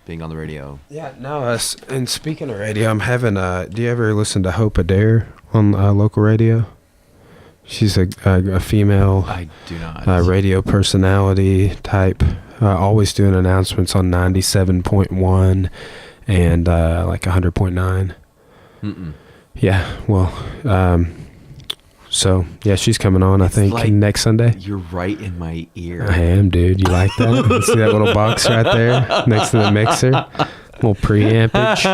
being on the radio. Yeah, no. And speaking of radio, I'm having. Do you ever listen to Hope Adair on local radio? She's a female. I do not. Radio personality type. Always doing announcements on 97.1 and like 100.9. Yeah. Well. So yeah, she's coming on. I think like, next Sunday. You're right in my ear. I am, dude. You like that? See that little box right there next to the mixer? Little preampage.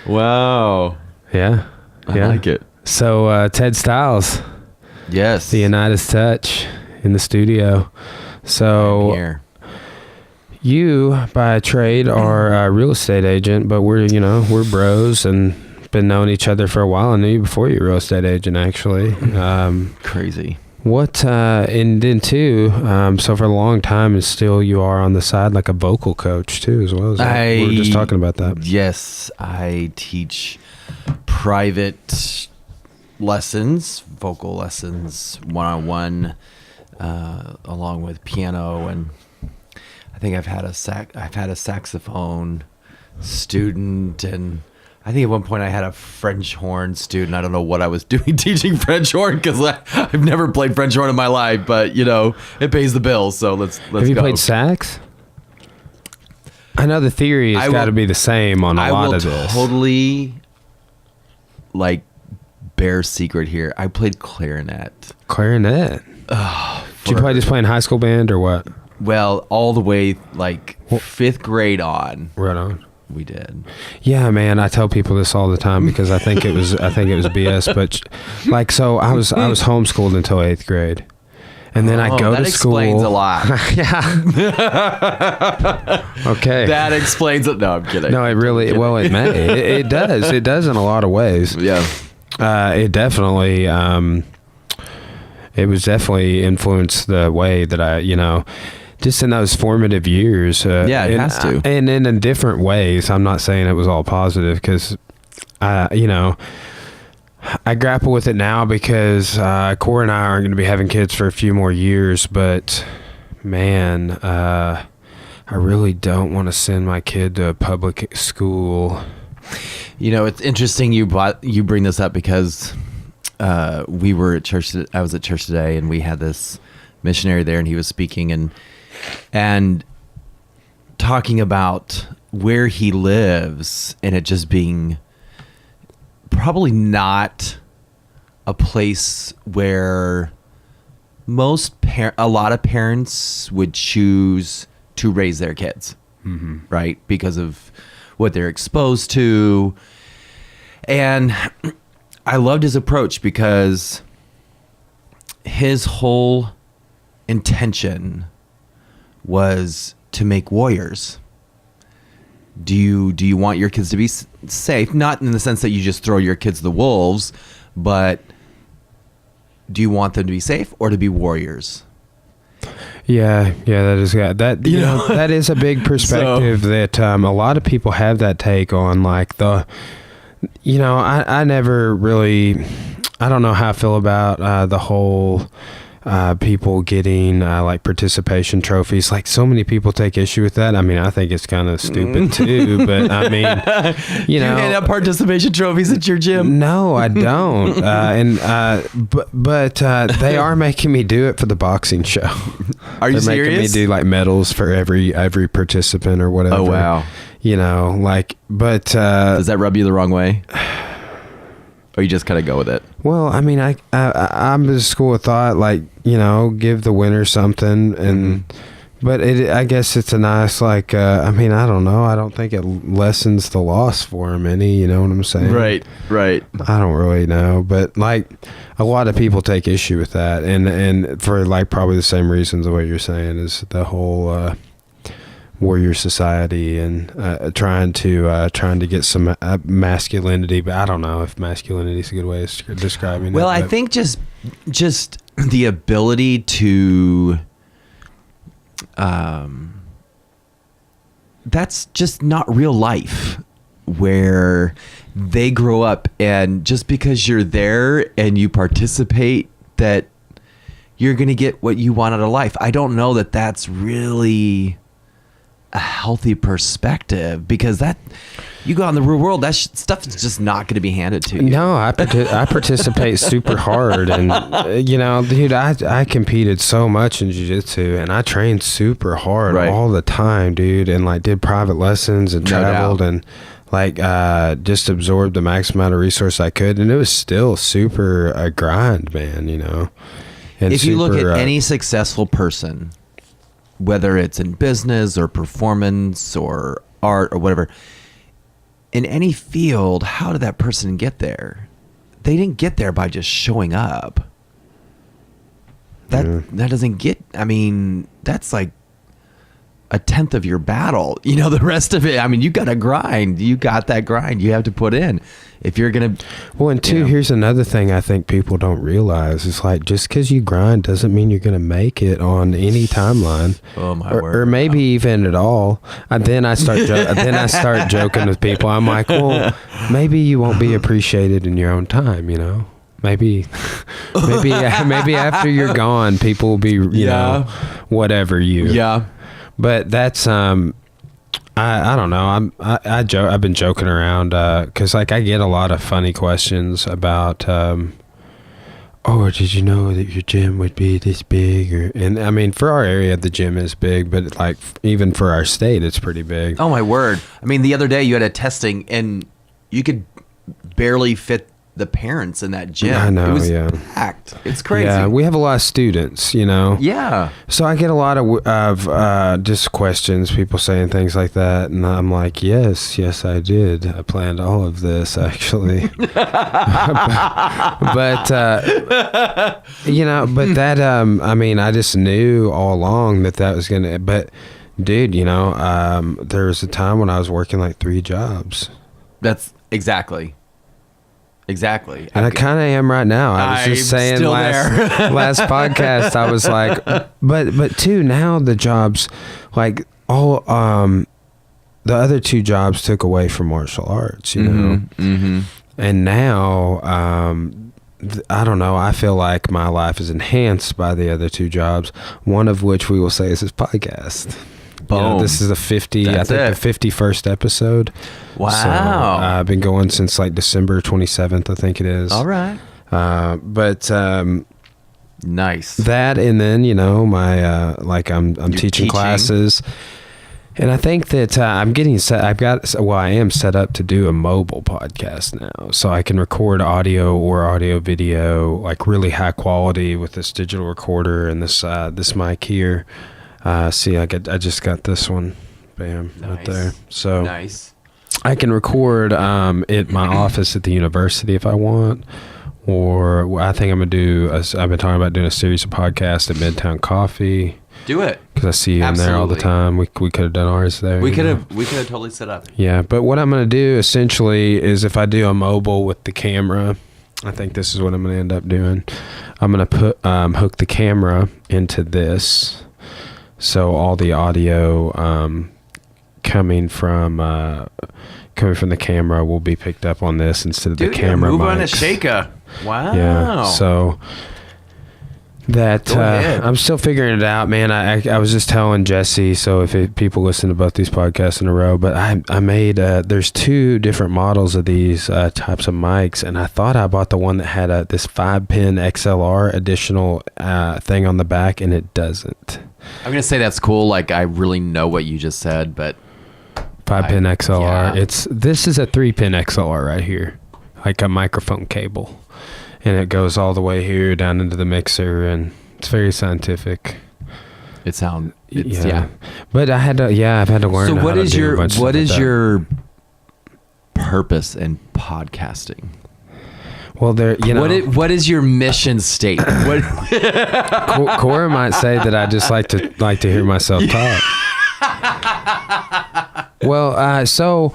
Wow. Yeah. I like it. So Ted Stiles. Yes. The Unitas Touch in the studio. So here. You by trade are a real estate agent, but we're bros and been knowing each other for a while. I knew you before you were a real estate agent, actually. Crazy. What, and then too, so for a long time, and still you are on the side like a vocal coach too, as well. We were just talking about that. Yes, I teach private lessons, vocal lessons, one-on-one, along with piano, and I think I've had a saxophone student, and I think at one point I had a French horn student. I don't know what I was doing teaching French horn because I've never played French horn in my life, but it pays the bills. So let's Have you played sax? I know the theory has got to be the same on a lot of this. I will totally bare secret here. I played clarinet. Clarinet? Did you play in high school band or what? Well, all the way 5th grade on. Right on. We did. Yeah, man. I tell people this all the time because I think it was BS. But so I was homeschooled until 8th grade, and then I go to school. That explains a lot. Yeah. Okay. That explains it. No, I'm kidding. No, it really. Well, it may. It does. It does in a lot of ways. Yeah. It definitely. It was definitely influenced the way that I, just in those formative years. It has to. And in different ways. I'm not saying it was all positive because, I grapple with it now because Cora and I aren't going to be having kids for a few more years. But, man, I really don't want to send my kid to a public school. It's interesting you bring this up because we were at church. I was at church today, and we had this missionary there, and he was speaking and talking about where he lives, and it just being probably not a place where a lot of parents would choose to raise their kids, right? Because of what they're exposed to. And I loved his approach because his whole intention was to make warriors. Do you want your kids to be safe? Not in the sense that you just throw your kids to the wolves, but do you want them to be safe or to be warriors? Yeah, that is that. That is a big perspective that a lot of people have that take on. I never really. I don't know how I feel about the whole people getting participation trophies. So many people take issue with that. I mean, I think it's kind of stupid too, but I mean, Do you hand out participation trophies at your gym? No, I don't. But they are making me do it for the boxing show. Are you serious? They're making me do medals for every participant or whatever. Oh, wow. But does that rub you the wrong way? Or you just kind of go with it? Well, I mean, I'm the school of thought, give the winner something, and but I guess it's a nice, I mean, I don't know. I don't think it lessens the loss for him any. You know what I'm saying? Right. I don't really know, but a lot of people take issue with that, and for probably the same reasons the way you're saying is the whole warrior society and trying to get some masculinity, but I don't know if masculinity is a good way of describing it. Well, I think just the ability to that's just not real life where they grow up, and just because you're there and you participate that you're going to get what you want out of life. I don't know that that's really a healthy perspective, because that you go out in the real world, that stuff is just not going to be handed to you. No, I participate super hard, and dude, I competed so much in jiu-jitsu, and I trained super hard all the time, dude, and like did private lessons and traveled and like just absorbed the maximum amount of resource I could, and it was still super a grind, man, And if you look at any successful person, whether it's in business or performance or art or whatever, in any field, how did that person get there? They didn't get there by just showing up. That doesn't get, that's like a tenth of your battle. The rest of it, you got to grind. You got that grind you have to put in. If you're going to... Well, and two, here's another thing I think people don't realize. It's like, just because you grind doesn't mean you're going to make it on any timeline. Oh, my word. Or maybe even at all. Then I start joking with people. I'm like, well, maybe you won't be appreciated in your own time, Maybe after you're gone, people will be, whatever you. Yeah. But that's I don't know. I've been joking around because like I get a lot of funny questions about did you know that your gym would be this big? And for our area the gym is big, but like even for our state it's pretty big. Oh my word. The other day you had a testing and you could barely fit the parents in that gym. I know, it was packed. It's crazy. Yeah, we have a lot of students, Yeah. So I get a lot of just questions, people saying things like that, and I'm like, yes, I did. I planned all of this, actually. but that, I just knew all along that was going to, but dude, there was a time when I was working like 3 jobs. That's exactly. Exactly. And I kind of am right now. I was just saying last podcast, I was like, but too, now the jobs, like all, the other 2 jobs took away from martial arts, Mm-hmm. And now, I don't know, I feel like my life is enhanced by the other 2 jobs, one of which we will say is this podcast. Boom. This is the 51st episode. Wow. So, I've been going since like December 27th, I think it is. All right. But nice. That, and then my I'm teaching classes, and I think that I'm getting set. I am set up to do a mobile podcast now, so I can record audio or audio video like really high quality with this digital recorder and this mic here. See, I just got this one, bam, right there. So nice. I can record at my office at the university if I want, or I think I'm gonna do. I've been talking about doing a series of podcasts at Midtown Coffee. Do it, because I see you in there all the time. We could have done ours there. We could have totally set up. Yeah, but what I'm gonna do essentially is if I do a mobile with the camera, I think this is what I'm gonna end up doing. I'm gonna put hook the camera into this. So all the audio coming from the camera will be picked up on this instead of the camera move mics. on a shaker. Wow. Yeah. So that I'm still figuring it out, man. I was just telling Jesse. So if people listen to both these podcasts in a row, but I made there's 2 different models of these types of mics, and I thought I bought the one that had this 5-pin XLR additional thing on the back, and it doesn't. I'm gonna say that's cool. Like I really know what you just said, but 5-pin XLR. Yeah. This is a 3-pin XLR right here, like a microphone cable, and it goes all the way here down into the mixer, and it's very scientific. Yeah. But I had to. Yeah, I've had to learn. So what is your purpose in podcasting? Well, what is your mission statement? Cora might say that I just like to hear myself talk. Well, so.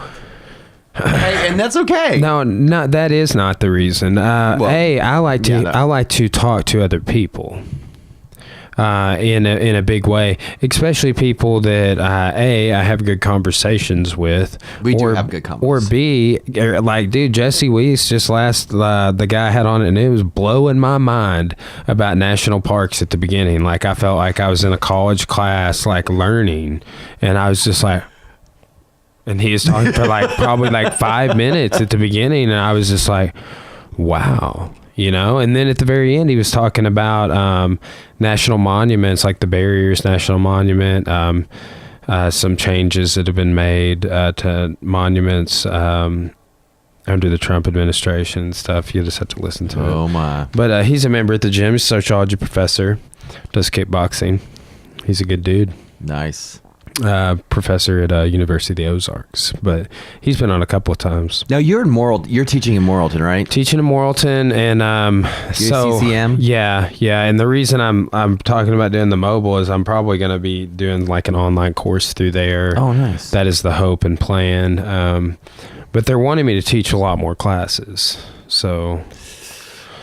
Hey, and that's okay. No, that is not the reason. I like to talk to other people. in a big way, especially people that I have good conversations with. We do have good conversations. Or B, like, dude, Jesse Weiss just the guy I had on it, and it was blowing my mind about national parks at the beginning. Like, I felt like I was in a college class, like, learning, and I was just like, and he was talking for like probably like 5 minutes at the beginning, and I was just like, wow. And then at the very end, he was talking about national monuments, like the Barriers National Monument, some changes that have been made to monuments under the Trump administration and stuff. You just have to listen to it. Oh, my. But he's a member at the gym. He's a sociology professor, does kickboxing. He's a good dude. Nice. Professor at University of the Ozarks, but he's been on a couple of times. Now you're teaching in Morrilton, right? Teaching in Morrilton, and so CCM? Yeah. And the reason I'm talking about doing the mobile is I'm probably going to be doing like an online course through there. Oh, nice. That is the hope and plan. But they're wanting me to teach a lot more classes, so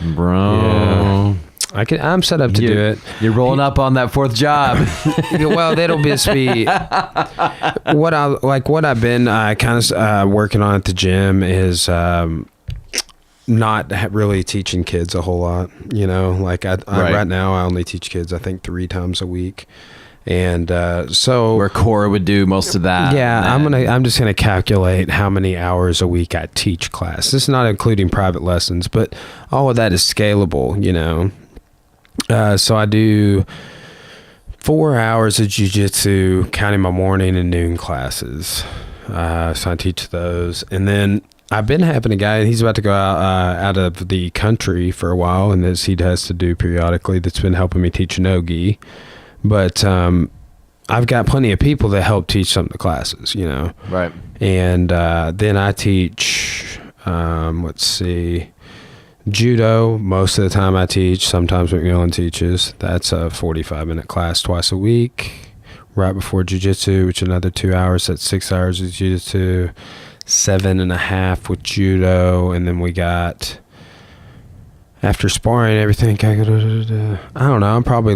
bro. Yeah. I'm set up to do it. You're rolling up on that fourth job. Well, that'll just be what I've been kind of working on at the gym is not really teaching kids a whole lot. Like right now I only teach kids I think 3 times a week, and so where Cora would do most of that. Yeah, I'm just gonna calculate how many hours a week I teach class. This is not including private lessons, but all of that is scalable. So I do 4 hours of jiu-jitsu, counting my morning and noon classes. So I teach those. And then I've been having a guy, he's about to go out of the country for a while, and this he has to do periodically, that's been helping me teach no-gi. But I've got plenty of people that help teach some of the classes, Right. And then I teach, judo. Most of the time I teach. Sometimes McMillan teaches. That's a 45-minute class twice a week. Right before jiu-jitsu, which is another 2 hours. That's 6 hours of jiu-jitsu, 7.5 with judo, and then we got, after sparring and everything, I don't know. I probably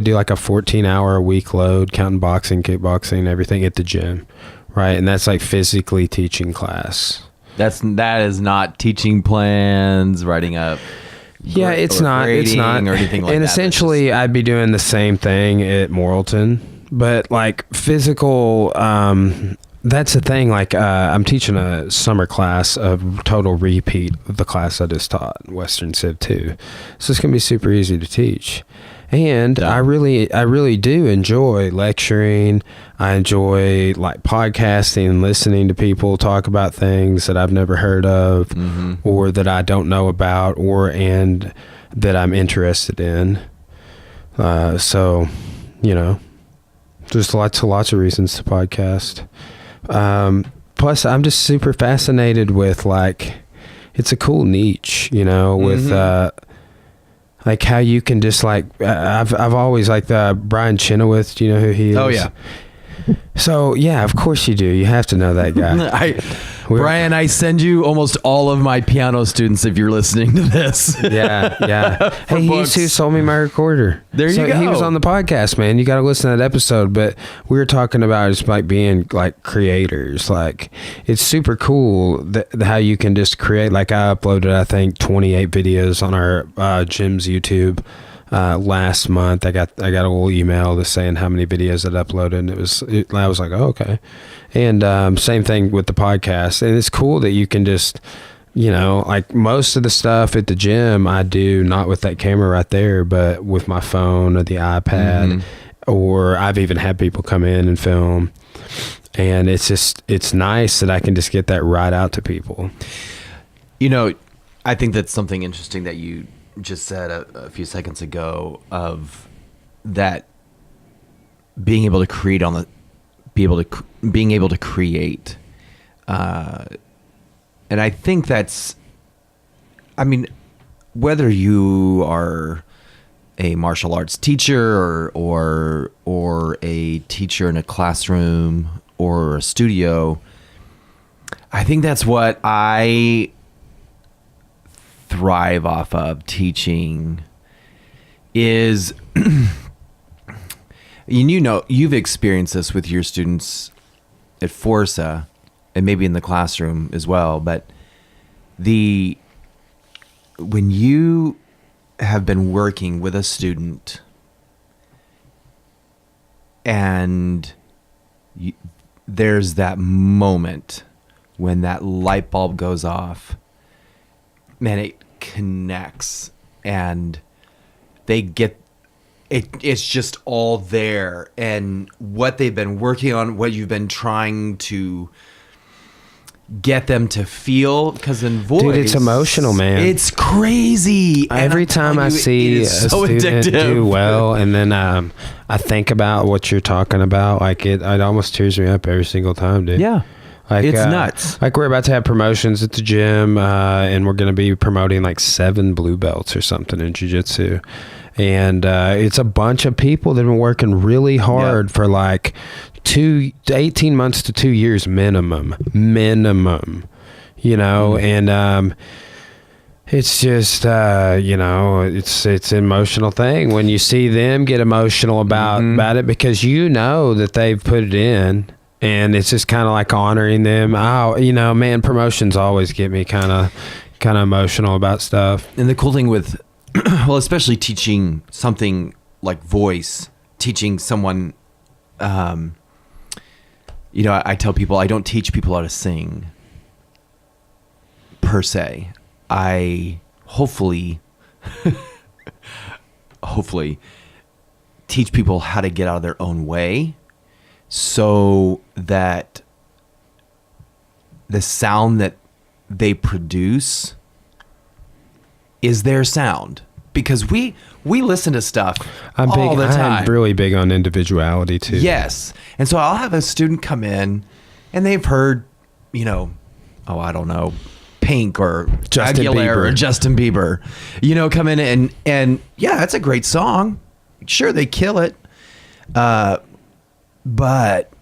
do like a 14-hour a week load, counting boxing, kickboxing, everything at the gym, right? And that's like physically teaching class. That is not teaching plans, writing up. Yeah, it's not or anything like that. And essentially, I'd be doing the same thing at Morrilton, but like physical. That's the thing. Like I'm teaching a summer class, a total repeat of the class I just taught, Western Civ 2. So it's gonna be super easy to teach. And I really do enjoy lecturing. I enjoy like podcasting and listening to people talk about things that I've never heard of, mm-hmm. or that I don't know about, and that I'm interested in. So, there's lots of reasons to podcast. Plus, I'm just super fascinated with like, it's a cool niche, with. Mm-hmm. Like how you can just like I've always liked Brian Chenoweth. Do you know who he is? Oh yeah. So yeah, of course you do. You have to know that guy. Brian, I send you almost all of my piano students if you're listening to this. Yeah. Hey, he's who sold me my recorder. There you go. He was on the podcast, man. You got to listen to that episode. But we were talking about just like being like creators. Like it's super cool how you can just create. Like I uploaded, I think 28 videos on our gym's YouTube. Last month I got a little email just saying how many videos I'd uploaded, and I was like, oh, okay. And same thing with the podcast, and it's cool that you can just, like most of the stuff at the gym I do not with that camera right there, but with my phone or the iPad, mm-hmm. or I've even had people come in and film, and it's nice that I can just get that right out to people. I think that's something interesting that you just said a few seconds ago, of that being able to create being able to create, and I think that's, whether you are a martial arts teacher or a teacher in a classroom or a studio, I think that's what I thrive off of teaching, is you've experienced this with your students at Forza and maybe in the classroom as well, but when you have been working with a student and there's that moment when that light bulb goes off, man, it connects and they get it. It's just all there, and what they've been working on, what you've been trying to get them to feel, because in voice, dude, it's emotional, man. It's crazy. Every time I see a student do well, and then I think about what you're talking about, like it almost tears me up every single time, dude. Yeah. Like, it's nuts. Like we're about to have promotions at the gym, and we're going to be promoting like 7 blue belts or something in jiu-jitsu. And it's a bunch of people that have been working really hard for like 18 months to 2 years minimum, you know, and it's just, you know, it's an emotional thing when you see them get emotional about it, because you know that they've put it in. And it's just kind of like honoring them. Oh, you know, man, promotions always get me kind of emotional about stuff. And the cool thing with, well, especially teaching something like voice, teaching someone, you know, I tell people I don't teach people how to sing per se. I hopefully teach people how to get out of their own way, so that the sound that they produce is their sound. Because we listen to stuff all the time. I'm really big on individuality too. Yes. And so I'll have a student come in and they've heard, you know, oh, I don't know, Pink or Justin Aguilera Bieber. or Justin Bieber, you know, come in and yeah, it's a great song. Sure, they kill it. But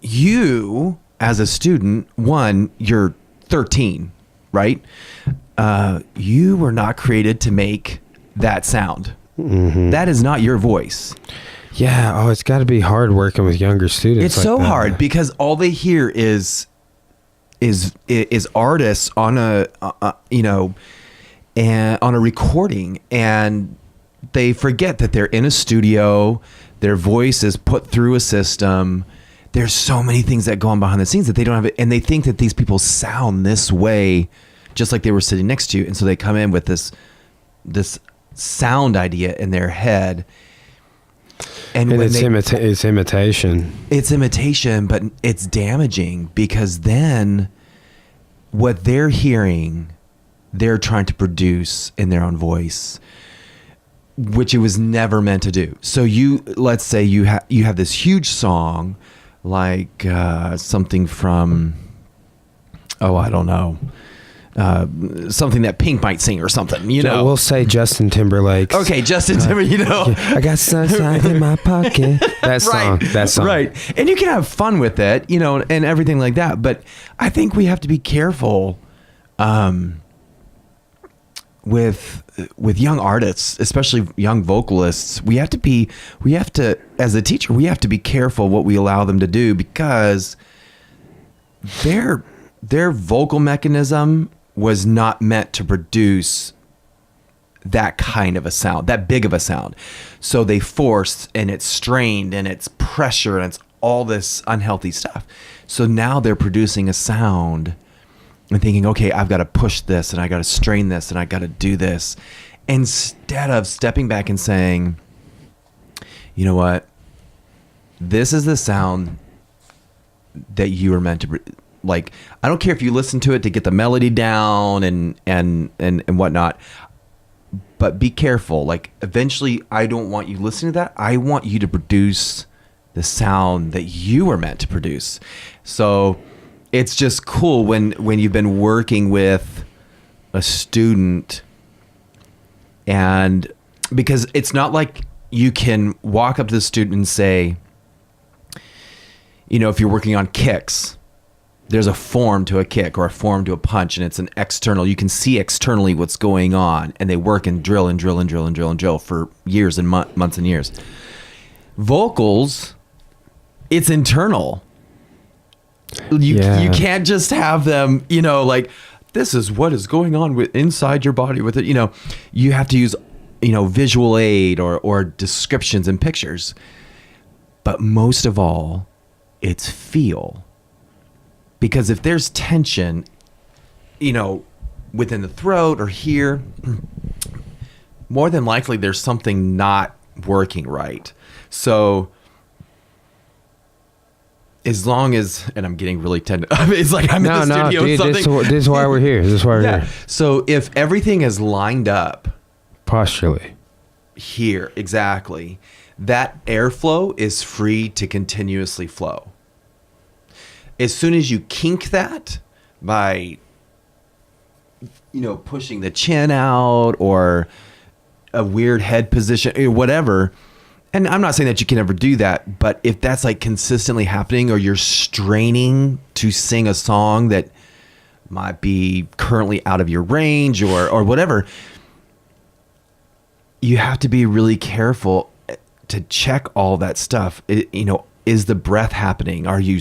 you, as a student, one, you're 13, right? You were not created to make that sound. That is not your voice. Yeah. Oh, it's got to be hard working with younger students. It's like so that. hard because all they hear is artists on a you know, and on a recording, and they forget that they're in a studio. Their voice is put through a system. There's so many things that go on behind the scenes that they don't have it, and they think that these people sound this way, just like they were sitting next to you, and so they come in with this sound idea in their head. And when it's imitation. It's imitation, but it's damaging, because then what they're hearing, they're trying to produce in their own voice, which it was never meant to do. So let's say you have this huge song, like something from, oh, I don't know, something that Pink might sing or something, you know. We'll say Justin Timberlake. Okay, Justin Timberlake, you know. I got sunshine in my pocket. That song. Right. And you can have fun with it, you know, and everything like that. But I think we have to be careful with young artists, especially young vocalists. We have to, as a teacher, we have to be careful what we allow them to do, because their vocal mechanism was not meant to produce that kind of a sound, that big of a sound. So they forced, and it's strained, and it's pressure, and it's all this unhealthy stuff. So now they're producing a sound and thinking, okay, I've got to push this, and I got to strain this, and I got to do this, instead of stepping back and saying, you know what, this is the sound that you were meant to, like, I don't care if you listen to it to get the melody down and whatnot, but be careful. Like, eventually, I don't want you listening to that. I want you to produce the sound that you were meant to produce. So it's just cool when you've been working with a student, and because it's not like you can walk up to the student and say, you know, if you're working on kicks, there's a form to a kick or a form to a punch, and it's an external. You can see externally what's going on, and they work and drill and drill and drill and drill and drill for years and months and years. Vocals, it's internal. You can't just have them, like, this is what is going on with inside your body with it. You have to use, visual aid or descriptions and pictures. But most of all, it's feel. Because if there's tension, within the throat or here, more than likely there's something not working right. So as long as, and I'm getting really technical. It's like I'm in the studio dude, with something. This is why we're here. This is why we're here. So if everything is lined up posturally here, exactly, that airflow is free to continuously flow. As soon as you kink that by, pushing the chin out or a weird head position or whatever, and I'm not saying that you can ever do that, but if that's like consistently happening, or you're straining to sing a song that might be currently out of your range or whatever, you have to be really careful to check all that stuff. Is the breath happening? Are you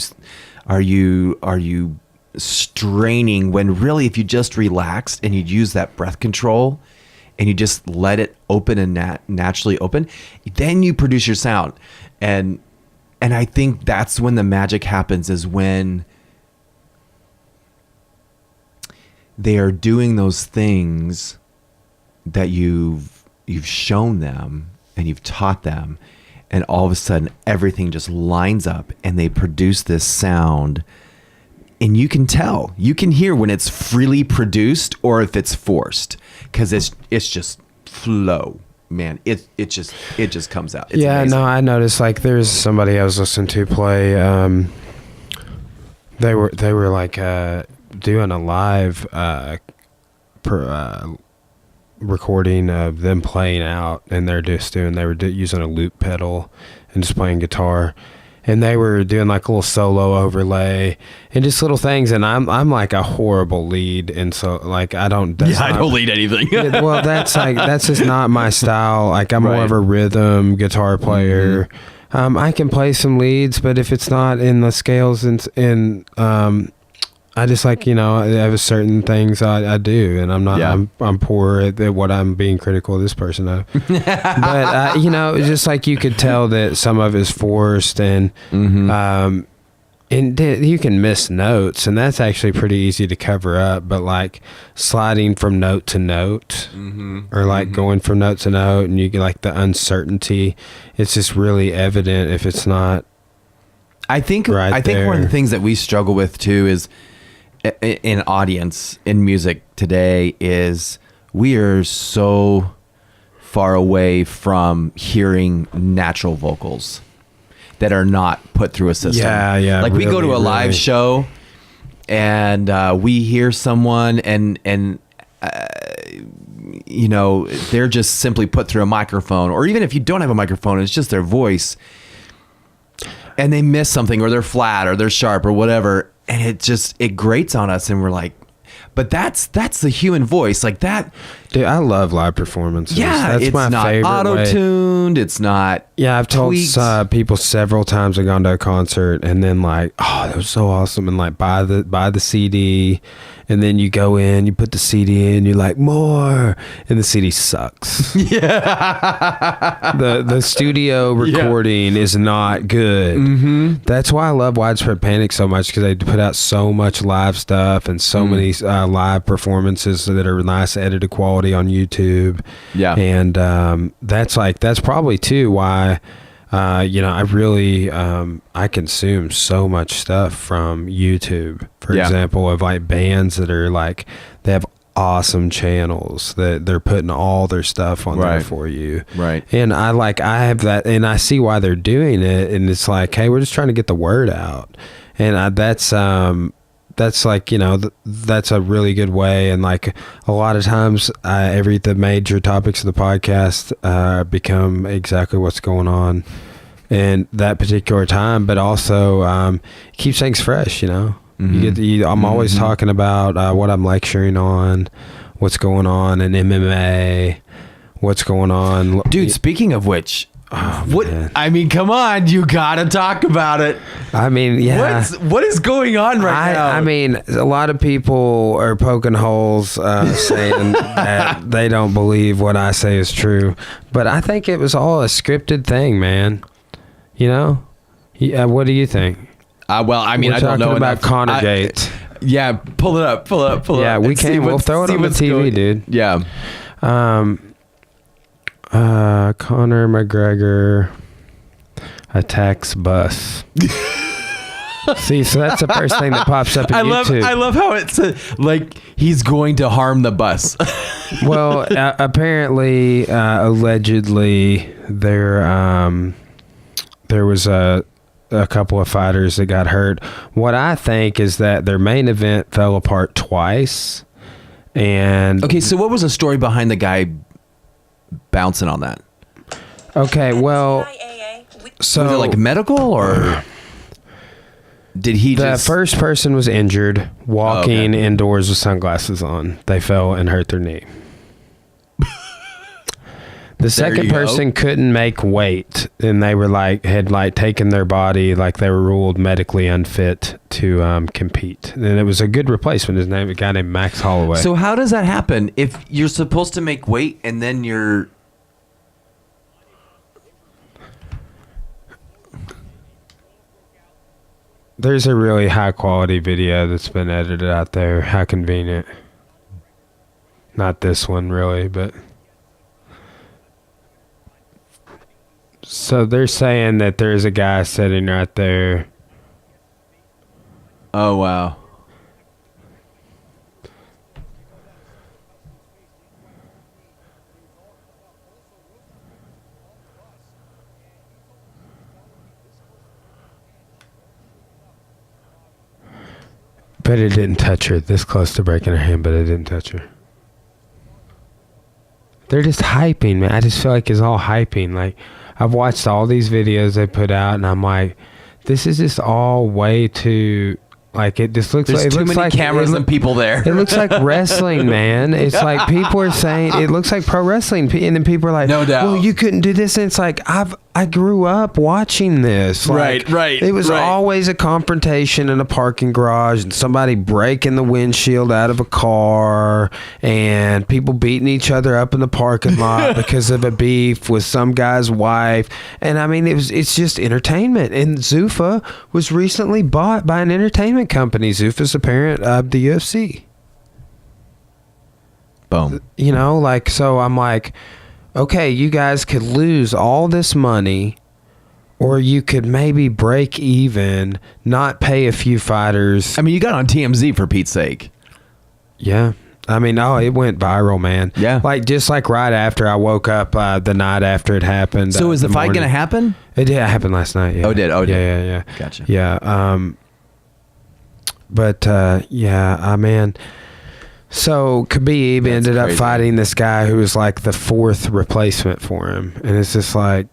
straining when really, if you just relaxed and you use that breath control and you just let it open and naturally open, then you produce your sound. And I think that's when the magic happens, is when they are doing those things that you've shown them and you've taught them, and all of a sudden everything just lines up and they produce this sound. And you can tell, you can hear when it's freely produced or if it's forced, because it's just flow, man. It just comes out. It's amazing. No, I noticed, like, there's somebody I was listening to play. They were like doing a live recording of them playing out, and they were using a loop pedal and just playing guitar. And they were doing like a little solo overlay and just little things. And I'm like a horrible lead. And so like, I don't lead anything. Well, that's just not my style. Like, I'm more of a rhythm guitar player. Mm-hmm. I can play some leads, but if it's not in the scales and I just like, I have certain things I do, and I'm not, I'm poor at what I'm being critical of this person of. But, just like you could tell that some of it's forced, and, and you can miss notes, and that's actually pretty easy to cover up, but like sliding from note to note, or like going from note to note, and you get like the uncertainty, it's just really evident if it's not. I think one of the things that we struggle with too is, in audience in music today, is we are so far away from hearing natural vocals that are not put through a system. Yeah. Like, we go to a live show and we hear someone and they're just simply put through a microphone, or even if you don't have a microphone, it's just their voice, and they miss something, or they're flat, or they're sharp, or whatever. And it grates on us, and we're like, but that's the human voice, like that. Dude, I love live performances. Yeah, that's my favorite. Auto-tuned. It's not. Yeah, I've told people several times I've gone to a concert and then like, oh, that was so awesome, and like buy the CD, and then you go in, you put the CD in, you're like, more, and the CD sucks. Yeah. The studio recording is not good. Mm-hmm. That's why I love Widespread Panic so much, because they put out so much live stuff and so many live performances that are nice edited quality on YouTube. Yeah. And that's probably too why I really I consume so much stuff from YouTube, for example, of like bands that are like, they have awesome channels that they're putting all their stuff on there for you. Right. And I have that, and I see why they're doing it, and it's like, hey, we're just trying to get the word out. And that's like, that's a really good way. And like a lot of times the major topics of the podcast become exactly what's going on in that particular time, but also keeps things fresh, Mm-hmm. I'm always talking about what I'm lecturing on, what's going on in MMA, what's going on. Dude, speaking of which, What? Man. I mean, come on, you gotta talk about it. I mean, yeah. What is going on right now? I mean, a lot of people are poking holes, saying that they don't believe what I say is true. But I think it was all a scripted thing, man. You know? Yeah, what do you think? Well, I mean, We're I don't know about enough. Connorgate. Yeah, pull it up. Yeah, we can. We'll throw it on the TV, dude. Yeah. Conor McGregor attacks bus. See, so that's the first thing that pops up in YouTube. I love how it's like he's going to harm the bus. Well, apparently, allegedly, there was a couple of fighters that got hurt. What I think is that their main event fell apart twice. And okay, so what was the story behind the guy bouncing on that? Okay, well, so was it like medical or did he the just... first person was injured walking indoors with sunglasses on. They fell and hurt their knee. The second person couldn't make weight, and they were had taken their body, like they were ruled medically unfit to compete. And it was a good replacement. His name, a guy named Max Holloway. So how does that happen if you're supposed to make weight and then you're... There's a really high quality video that's been edited out there. How convenient. Not this one really, but... So they're saying that there's a guy sitting right there. Oh, wow. But it didn't touch her. This close to breaking her hand, but it didn't touch her. They're just hyping, man. I just feel like it's all hyping. Like, I've watched all these videos they put out, and I'm like, this is just all way too... Like, it just looks There's like... too many cameras and people there. It looks like wrestling, man. It's like people are saying... It looks like pro wrestling. And then people are like, no doubt. Well, you couldn't do this. And it's like, I grew up watching this. Like, right. It was always a confrontation in a parking garage and somebody breaking the windshield out of a car and people beating each other up in the parking lot because of a beef with some guy's wife. And I mean, it's just entertainment. And Zuffa was recently bought by an entertainment company. Zuffa's the parent of the UFC. Boom. You know, like, so I'm like, okay, you guys could lose all this money, or you could maybe break even, not pay a few fighters. I mean, you got on TMZ for Pete's sake. Yeah. I mean, it went viral, man. Yeah. Like, just like right after I woke up the night after it happened. So is the fight going to happen? It did happen last night, yeah. Oh, it did? Oh, it did. Yeah. Gotcha. Yeah. I mean... So Khabib ended up fighting this guy who was like the fourth replacement for him. And it's just like,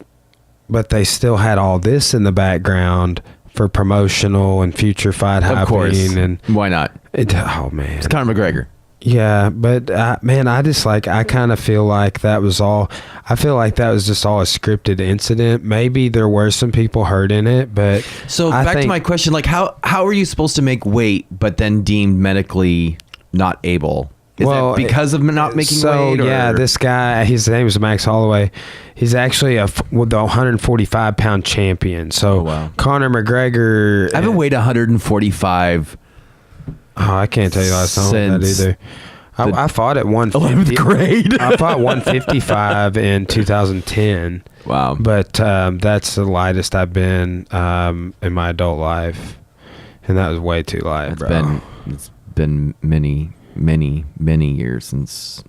but they still had all this in the background for promotional and future fight hyping. Of course. And why not? Oh, man. It's Conor McGregor. Yeah, but man, I just like, I kind of feel like that was all, I feel like that was just all a scripted incident. Maybe there were some people hurt in it, but... So back to my question, like how are you supposed to make weight but then deemed medically... not able? Is it because of not making weight? Yeah, this guy, his name is Max Holloway. He's actually the 145-pound champion. So Conor McGregor... I haven't weighed 145. Oh, I can't tell you last time that either. I fought at 150. 11th grade. I fought 155 in 2010. Wow. But that's the lightest I've been in my adult life. And that was way too light, bro. It's been many years since.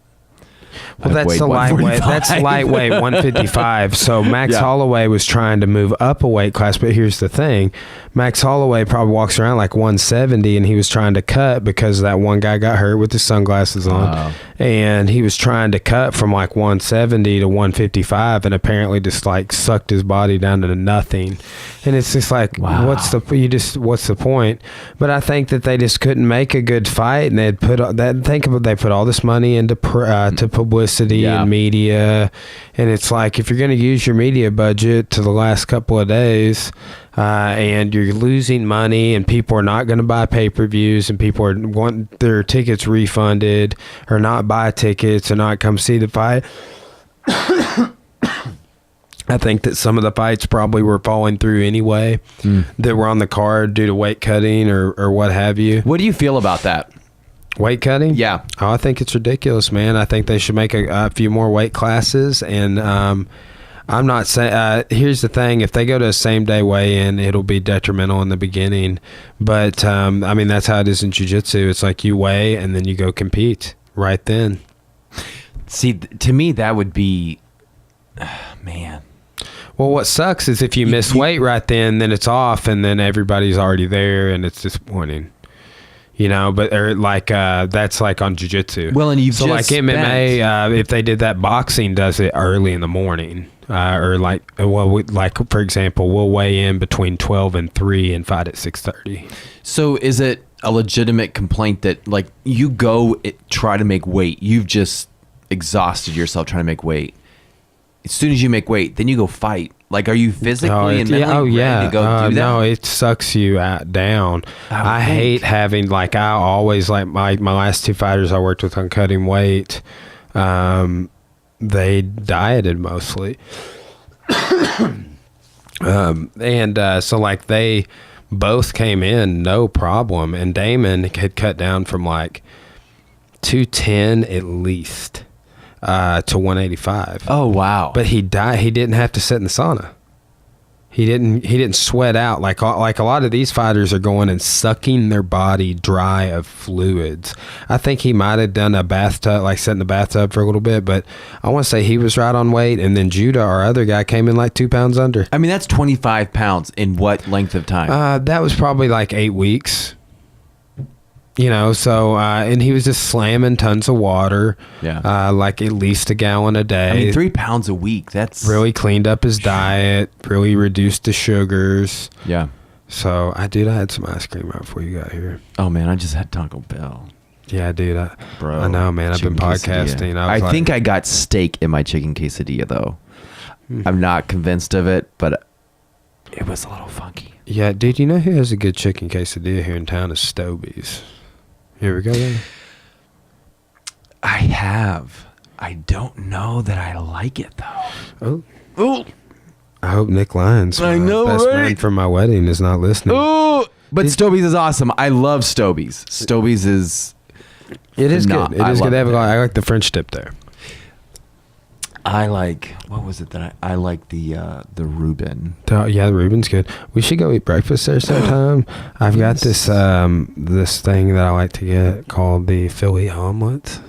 Well, that's the lightweight. That's lightweight 155. So Max Holloway was trying to move up a weight class, but here's the thing: Max Holloway probably walks around like 170, and he was trying to cut because that one guy got hurt with his sunglasses on, and he was trying to cut from like 170 to 155, and apparently just like sucked his body down to nothing. And it's just like, what's the point? But I think that they just couldn't make a good fight, and they put all this money into to publicity and media. And it's like, if you're going to use your media budget to the last couple of days, and you're losing money, and people are not going to buy pay-per-views, and people are wanting their tickets refunded, or not buy tickets, or not come see the fight. I think that some of the fights probably were falling through anyway, that were on the card due to weight cutting or what have you. What do you feel about that? Weight cutting? Yeah. Oh, I think it's ridiculous, man. I think they should make a few more weight classes. And I'm not saying, here's the thing, if they go to a same day weigh-in, it'll be detrimental in the beginning. But, I mean, that's how it is in jiu-jitsu. It's like you weigh and then you go compete right then. See, to me, that would be, man. Well, what sucks is if you miss weight right then it's off, and then everybody's already there, and it's disappointing. You know, but or like that's like on jiu-jitsu. Well, and you've so just like MMA, if they did that, boxing does it early in the morning, or like, well, like for example, we'll weigh in between 12 and 3 and fight at 6:30. So is it a legitimate complaint that like you try to make weight, you've just exhausted yourself trying to make weight? As soon as you make weight, then you go fight. Like, are you physically and mentally ready to go do that? No, it sucks you down. I hate having, like, I always, like, my last 2 fighters I worked with on cutting weight, they dieted mostly. So, like, they both came in, no problem. And Damon had cut down from, like, 210 at least. To 185. Oh wow! But he died. He didn't have to sit in the sauna. He didn't sweat out like a lot of these fighters are going and sucking their body dry of fluids. I think he might have done a bathtub, like sat in the bathtub for a little bit. But I want to say he was right on weight. And then Judah, our other guy, came in like 2 pounds under. I mean, that's 25 pounds in what length of time? That was probably like 8 weeks. You know, so, and he was just slamming tons of water. Yeah. Like at least a gallon a day. I mean, 3 pounds a week. That's really cleaned up his diet, really reduced the sugars. Yeah. So, I had some ice cream right before you got here. Oh, man, I just had Taco Bell. Yeah, dude. Bro. I know, man. I've been podcasting. I think I got steak in my chicken quesadilla, though. I'm not convinced of it, but it was a little funky. Yeah, dude, you know who has a good chicken quesadilla here in town is Stobie's. Here we go then. I have. I don't know that I like it though. Oh. I hope Nick Lyons, I know, best right? man for my wedding, is not listening. Oh, but Stobie's is awesome. I love Stobie's. Stobie's is. It is good. It is good. I like the French dip there. I like, what was it that I like the Reuben. Yeah, the Reuben's good. We should go eat breakfast there sometime. I've got this this thing that I like to get called the Philly omelet.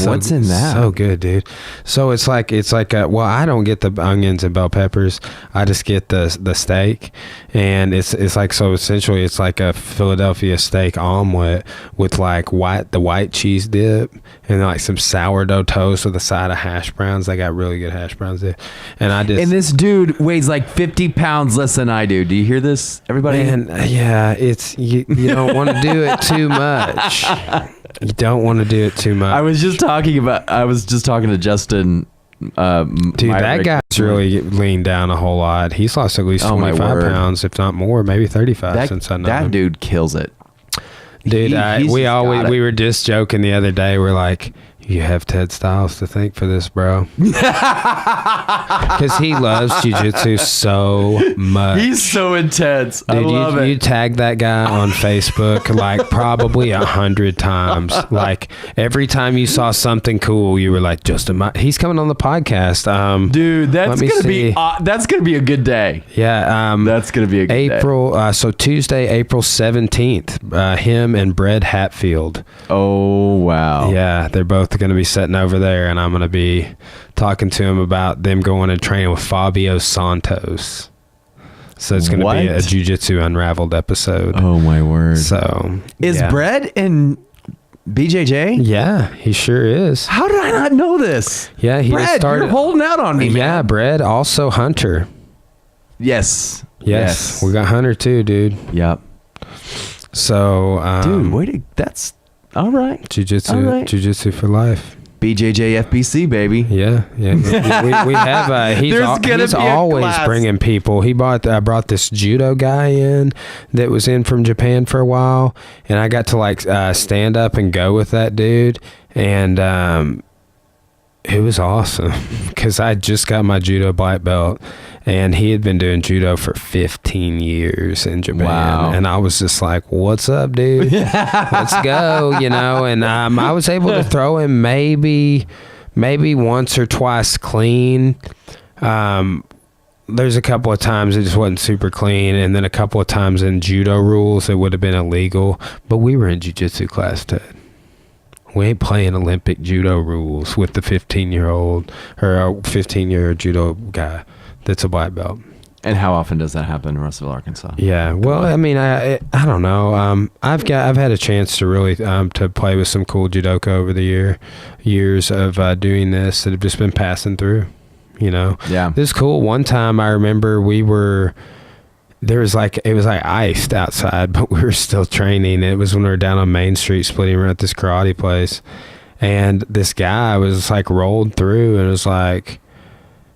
What's in that? So good, dude. So it's like well, I don't get the onions and bell peppers. I just get the steak, and it's like, so essentially it's like a Philadelphia steak omelet with like the white cheese dip and like some sourdough toast with a side of hash browns. They got really good hash browns there, and this dude weighs like 50 pounds less than I do. Do you hear this, everybody? Man, yeah, it's you don't want to do it too much. You don't want to do it too much. I was just talking to Justin. Dude, that guy's really leaned down a whole lot. He's lost at least 25 pounds, if not more, maybe 35 since I know him. That dude kills it. Dude, we were just joking the other day. We're like, you have Ted Stiles to thank for this, bro. Because he loves jiu-jitsu so much. He's so intense. Dude, I love it. You tagged that guy on Facebook like probably 100 times. Like every time you saw something cool, you were like, Justin, he's coming on the podcast. Dude, that's gonna be a good day. Yeah, that's gonna be a good day. So Tuesday, April 17th, him and Brett Hatfield. Oh wow. Yeah, they're both going to be sitting over there, and I'm going to be talking to him about them going and training with Fabio Santos. So it's going to be a Jiu-Jitsu Unraveled episode. Oh my word. So is Brett in BJJ? Yeah, he sure is. How did I not know this? Yeah, Brett, you're holding out on me, man. Yeah, Brett, also Hunter. Yes. We got Hunter too, dude. Yep. So dude, that's all right. Jiu-jitsu for life. BJJ FBC, baby. Yeah. We have. He's always bringing people. He brought this judo guy in that was in from Japan for a while, and I got to stand up and go with that dude, and it was awesome because I just got my judo black belt, and he had been doing judo for 15 years in Japan. Wow. And I was just like, what's up, dude? Let's go, and I was able to throw him maybe once or twice clean. There's a couple of times it just wasn't super clean, and then a couple of times in judo rules it would have been illegal, but we were in jiu-jitsu class, Ted. We ain't playing Olympic judo rules with the 15-year-old or a 15-year judo guy that's a black belt. And how often does that happen in Russellville, Arkansas? Yeah, well, I mean, I don't know. I've had a chance to really to play with some cool judoka over the years of doing this that have just been passing through. Yeah, this is cool. One time I remember it was iced outside, but we were still training. It was when we were down on Main Street splitting around at this karate place, and this guy was rolled through and was like,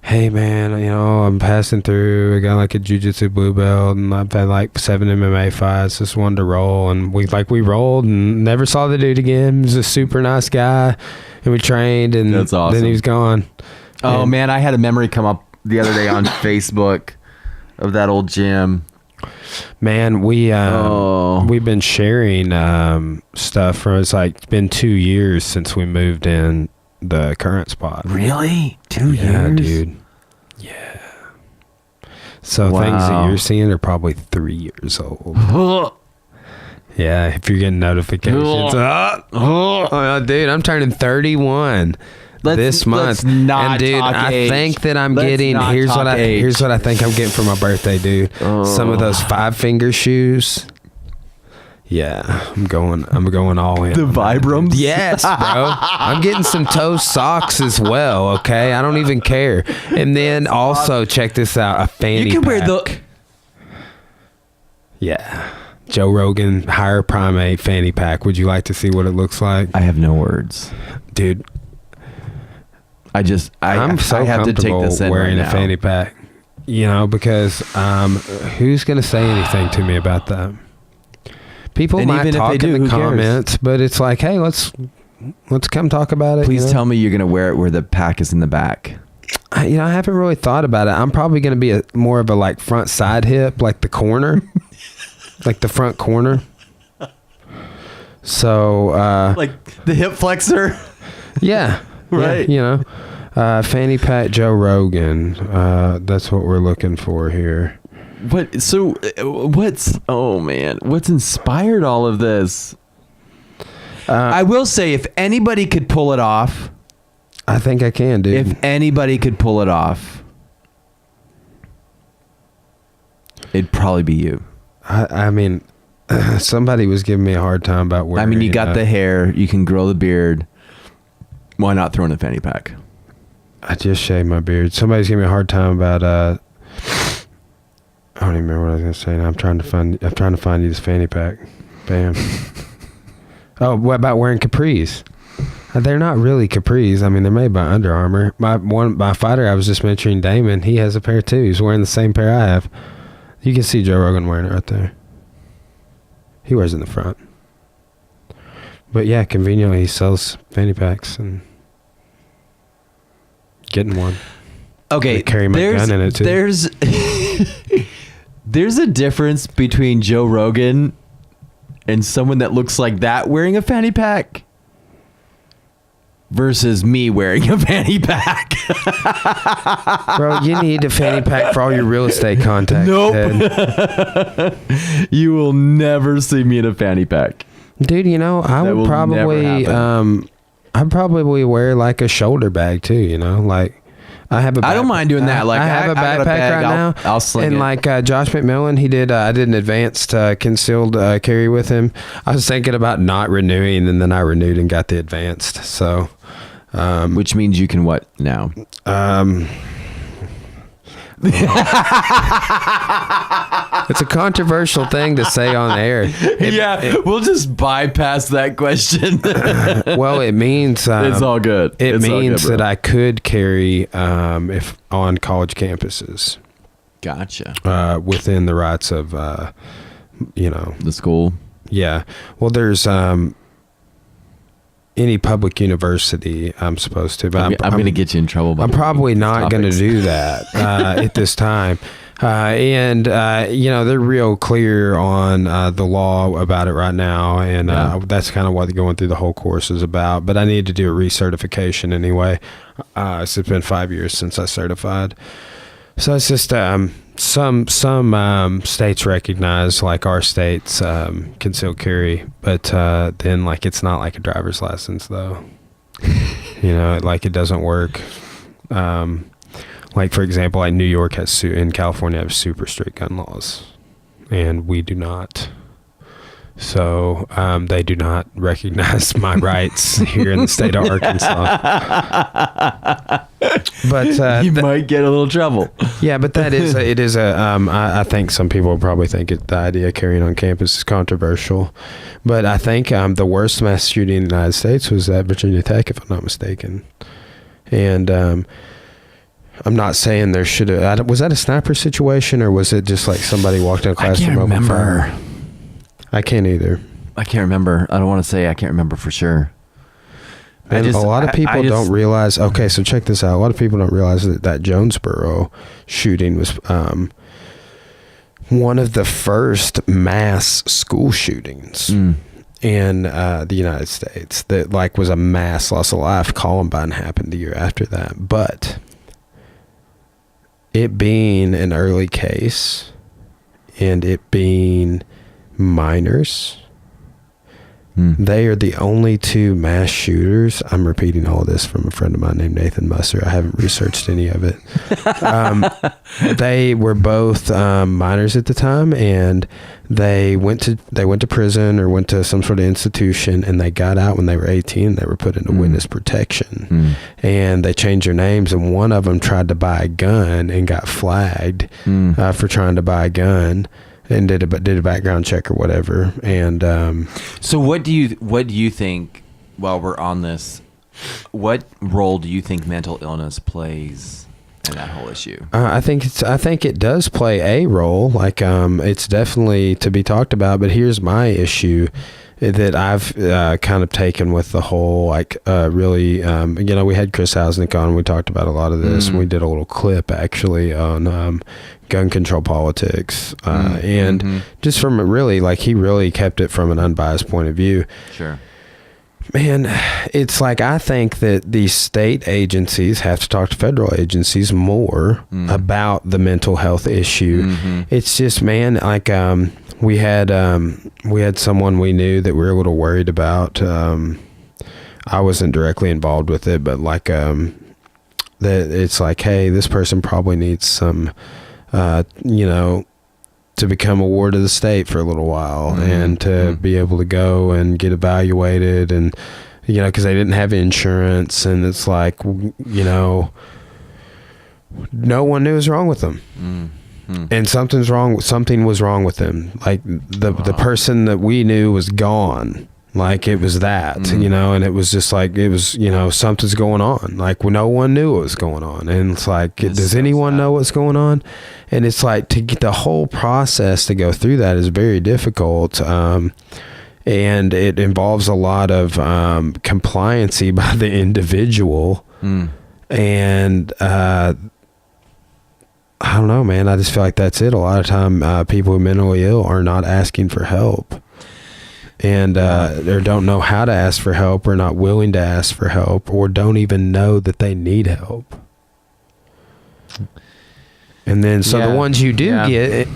hey man, I'm passing through. I got a jiu-jitsu blue belt, and I've had 7 MMA fights. Just wanted to roll, and we rolled and never saw the dude again. He was a super nice guy, and we trained, and that's awesome. Then he was gone. Oh man, I had a memory come up the other day on Facebook of that old gym. Man, we've been sharing stuff from. It's been 2 years since we moved in the current spot. Really? 2 years? Yeah, dude. Yeah. So things that you're seeing are probably 3 years old. Yeah, if you're getting notifications. Dude, I'm turning 31. This month, and dude, I think that I'm getting. Here's what I think I'm getting for my birthday, dude. Some of those 5-finger shoes. Yeah, I'm going all in. The Vibrams? Yes, bro. I'm getting some toe socks as well. Okay, I don't even care. And then also check this out: a fanny pack. You can wear the. Yeah, Joe Rogan Higher Primate fanny pack. Would you like to see what it looks like? I have no words, dude. I'm so have to take this in wearing right a fanny pack, because who's going to say anything to me about that? People might talk in the comments, but it's like, hey, let's come talk about it. Please tell me you're going to wear it where the pack is in the back. I haven't really thought about it. I'm probably going to be more of a front side hip, the corner, the front corner. So, the hip flexor. Yeah. Right. Yeah, fanny pack Joe Rogan. That's what we're looking for here. What's inspired all of this? I will say, if anybody could pull it off, I think I can, dude. If anybody could pull it off, it'd probably be you. I mean, somebody was giving me a hard time about wearing. I mean, you got the hair, you can grow the beard. Why not throw in a fanny pack? I just shaved my beard. Somebody's giving me a hard time about I don't even remember what I was gonna say. Now I'm trying to find you this fanny pack. Bam. Oh, what about wearing capris? They're not really capris. I mean, they're made by Under Armour. My fighter I was just mentioning, Damon, he has a pair too. He's wearing the same pair I have. You can see Joe Rogan wearing it right there. He wears it in the front. But yeah, conveniently he sells fanny packs and getting one. Okay, carry my gun in it too. There's a difference between Joe Rogan and someone that looks like that wearing a fanny pack versus me wearing a fanny pack. Bro, you need a fanny pack for all your real estate contacts. Nope. You will never see me in a fanny pack. Dude, I would probably I'd probably wear a shoulder bag too, I have I don't mind doing that. I have a backpack right now. I'll sling it. And Josh McMillan, he did. I did an advanced concealed carry with him. I was thinking about not renewing, and then I renewed and got the advanced. So, which means you can what now? It's a controversial thing to say on air. We'll just bypass that question. Well, it means it's all good. It means that I could carry if on college campuses. Gotcha. Within the rights of the school. Yeah. Well, there's any public university I'm supposed to, but I'm going to get you in trouble. I'm probably not going to do that at this time. And they're real clear on the law about it right now. And that's kind of what going through the whole course is about. But I need to do a recertification anyway. It's been 5 years since I certified. So it's just some states recognize, like our states, concealed carry, but then like it's not like a driver's license though. It doesn't work. Like for example, like New York has in California have super strict gun laws, and we do not. So they do not recognize my rights here in the state of Arkansas. But you might get a little trouble. Yeah, but that is I think some people probably think the idea of carrying on campus is controversial. But I think the worst mass shooting in the United States was at Virginia Tech, if I'm not mistaken. And I'm not saying there should have. Was that a sniper situation, or was it just like somebody walked in a classroom? I can't remember. I can't either. I can't remember. I don't want to say I can't remember for sure. And a lot of people don't realize. Okay, so check this out. A lot of people don't realize that Jonesboro shooting was one of the first mass school shootings in the United States. That was a mass loss of life. Columbine happened the year after that, but it being an early case and it being minors, they are the only two mass shooters. I'm repeating all of this from a friend of mine named Nathan Musser. I haven't researched any of it. They were both minors at the time, and they went to prison or went to some sort of institution, and they got out when they were 18. They were put into witness protection, and they changed their names, and one of them tried to buy a gun and got flagged for trying to buy a gun. And did a background check or whatever. And so what do you think, while we're on this, what role do you think mental illness plays in that whole issue? I think it does play a role. It's definitely to be talked about. But here's my issue that I've kind of taken with the whole, really, we had Chris Hausnick on, and we talked about a lot of this, and we did a little clip actually on gun control politics, and just from he really kept it from an unbiased point of view. Sure. Man, it's I think that these state agencies have to talk to federal agencies more about the mental health issue. It's just, man, we had someone we knew that we were a little worried about. I wasn't directly involved with it, but that it's hey, this person probably needs some, to become a ward of the state for a little while and to be able to go and get evaluated, and because they didn't have insurance, and it's no one knew what was wrong with them. And something was wrong with them. The person that we knew was gone. It was that, and it was just something's going on. No one knew what was going on. And it's does anyone know what's going on? And it's to get the whole process to go through that is very difficult. And it involves a lot of compliancy by the individual. And I don't know, man. I just feel that's it. A lot of time, people who are mentally ill are not asking for help, and or don't know how to ask for help, or not willing to ask for help, or don't even know that they need help. And then, the ones you do get,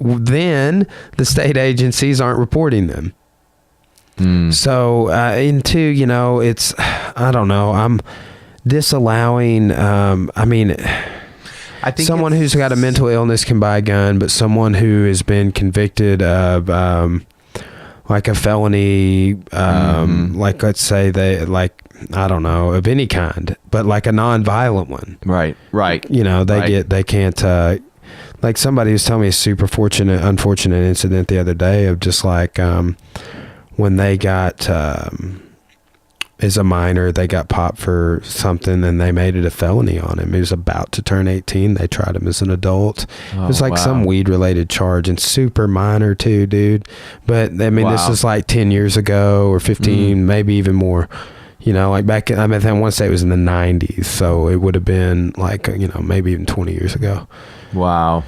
then the state agencies aren't reporting them. So, and two, it's, I don't know, I'm disallowing, I think someone who's got a mental illness can buy a gun, but someone who has been convicted of a felony, let's say they I don't know, of any kind, but like a non-violent one. Right. You know, Right. they can't, like somebody was telling me a super unfortunate incident the other day of just like, when they got, as a minor, they got popped for something and they made it a felony on him. He was about to turn 18. They tried him as an adult. It was like some weed related charge, and super minor too, dude. But I mean, this is like 10 years ago or 15, maybe even more. You know, like back, I mean, I want to say it was in the 90s. So it would have been like, you know, maybe even 20 years ago. Wow.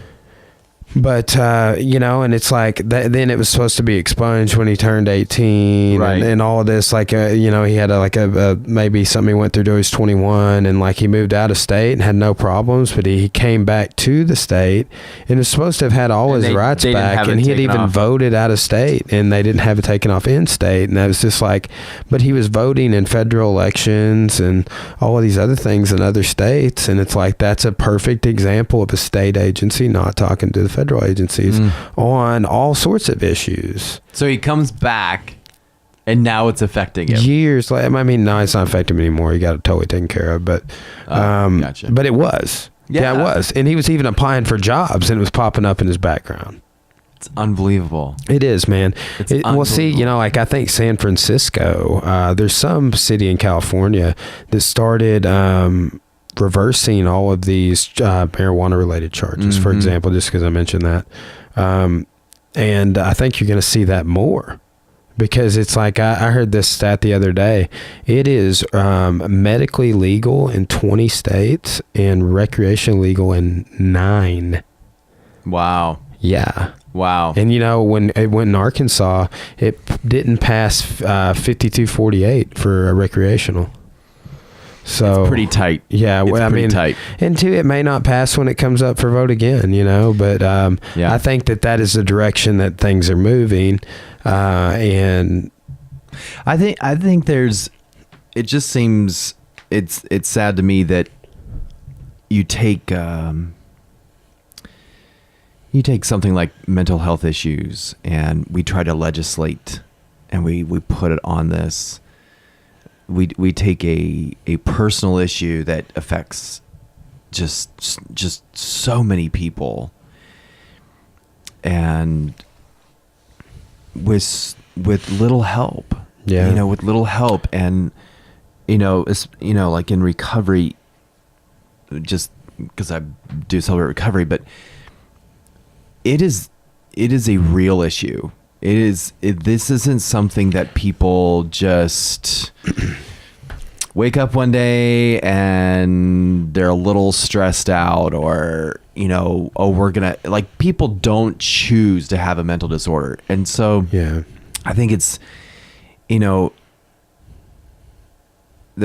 But, you know, and it's like, then it was supposed to be expunged when he turned 18, right. and all of this, like, you know, he had a maybe something he went through till he was 21, and like he moved out of state and had no problems, but he came back to the state and was supposed to have had all his rights back, and he had even voted out of state, and they didn't have it taken off in state. And that was just like, but he was voting in federal elections and all of these other things in other states. And it's like, that's a perfect example of a state agency not talking to the federal agencies on all sorts of issues. So he comes back, and now it's affecting him. Years later, I mean, no, it's not affecting him anymore. He got it totally taken care of. But, gotcha. But it was. Yeah, it was. And he was even applying for jobs, and it was popping up in his background. It's unbelievable. It is, man. Well, see, you know, like I think San Francisco, there's some city in California that started reversing all of these marijuana related charges, for example, just because I mentioned that. And I think you're going to see that more, because it's like, I heard this stat the other day. It is medically legal in 20 states and recreationally legal in 9. Wow. Yeah. Wow. And you know, when it went in Arkansas, it didn't pass 5248 for a recreational. So it's pretty tight. Yeah, it's I mean, tight. And two, it may not pass when it comes up for vote again, you know, but I think that is the direction that things are moving. And I think there's, it just seems, it's sad to me that you take something like mental health issues, and we try to legislate, and we put it on this. We take a personal issue that affects just so many people, and with little help. Yeah. You know, with little help, and like in recovery, just because I do celebrate recovery, but it is a real issue. This isn't something that people just wake up one day and they're a little stressed out, or, we're going to, like, people don't choose to have a mental disorder. And so yeah, I think it's, the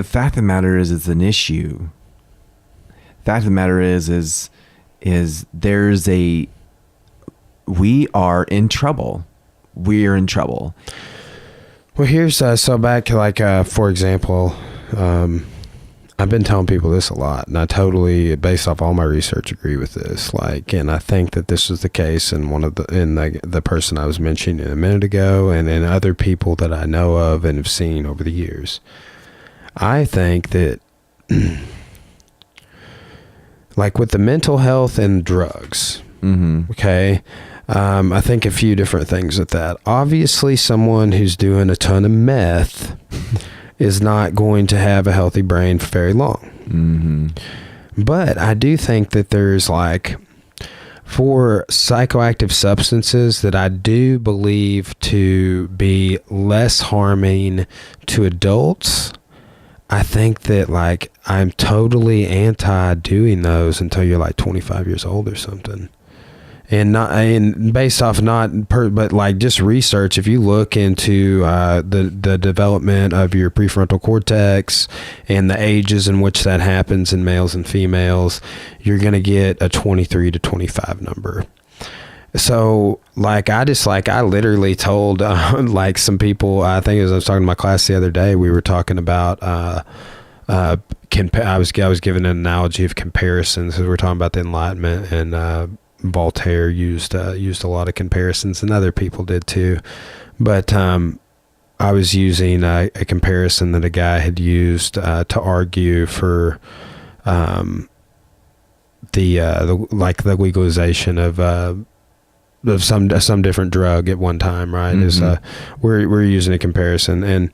fact of the matter is it's an issue. Fact of the matter is we are in trouble. We're in trouble. Well, here's so back to like for example, I've been telling people this a lot, and I totally, based off all my research, agree with this. Like, and I think that this was the case in the person I was mentioning a minute ago, and in other people that I know of and have seen over the years. I think that, like with the mental health and drugs, okay. I think a few different things with that. Obviously, someone who's doing a ton of meth is not going to have a healthy brain for very long. But I do think that there's like, for psychoactive substances that I do believe to be less harming to adults, I think that like I'm totally anti doing those until you're like 25 years old or something. And based off but like just research, if you look into the development of your prefrontal cortex and the ages in which that happens in males and females, you're going to get a 23 to 25 number. So like I literally told like some people, I think as I was talking to my class the other day, we were talking about I was giving an analogy of comparisons, because we're talking about the Enlightenment, and Voltaire used a lot of comparisons, and other people did too. But I was using a comparison that a guy had used to argue for the legalization of some different drug at one time, right? Is we're using a comparison, and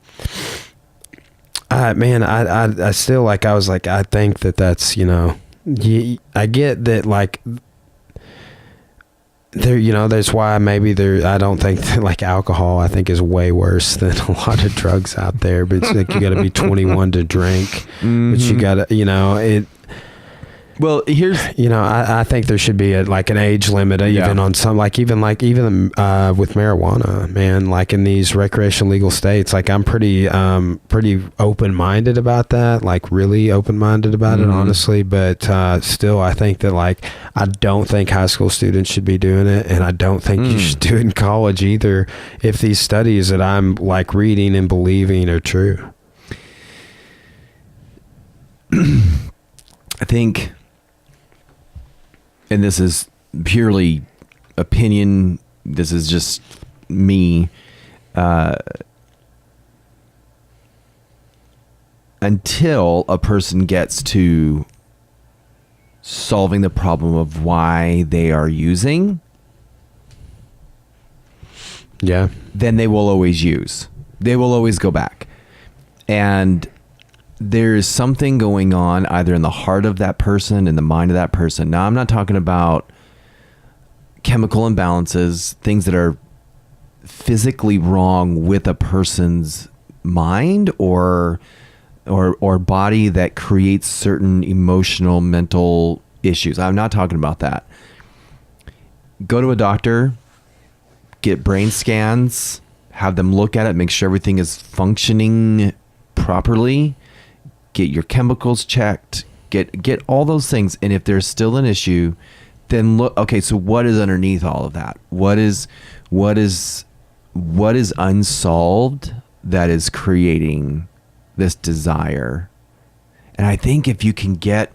I still like, I was like, I think that's, I get that, like, there, that's why maybe I don't think that, like, alcohol, I think, is way worse than a lot of drugs out there, but it's like you got to be 21 to drink, but you got to, well, here's, I think there should be an age limit, even on some, even with marijuana, man, like in these recreational legal states, like I'm pretty open-minded about that, like really open-minded about it, honestly. But still, I think that, like, I don't think high school students should be doing it, and I don't think you should do it in college either, if these studies that I'm like reading and believing are true. I think, and this is purely opinion, this is just me, until a person gets to solving the problem of why they are using, then they will always use. They will always go back. And there's something going on either in the heart of that person, in the mind of that person. Now, I'm not talking about chemical imbalances, things that are physically wrong with a person's mind or body that creates certain emotional, mental issues. I'm not talking about that. Go to a doctor, get brain scans, have them look at it, make sure everything is functioning properly. Get your chemicals checked, get all those things. And if there's still an issue, then look, okay, so what is underneath all of that? What is unsolved that is creating this desire? And I think if you can get,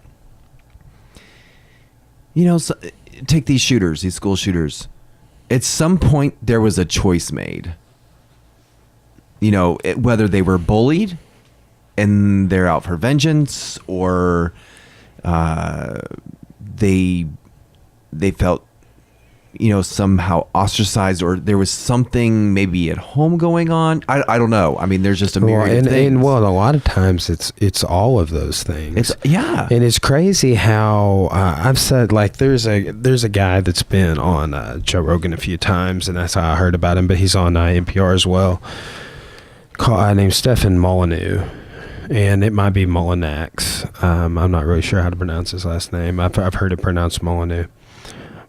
take these shooters, these school shooters, at some point there was a choice made, whether they were bullied and they're out for vengeance, or they felt, somehow ostracized, or there was something maybe at home going on. I don't know. I mean, there's just a myriad of things. And a lot of times it's all of those things. And it's crazy how I've said, like, there's a guy that's been on Joe Rogan a few times, and that's how I heard about him. But he's on NPR as well. Named Stefan Molyneux. And it might be Molinax. I'm not really sure how to pronounce his last name. I've heard it pronounced Molyneux.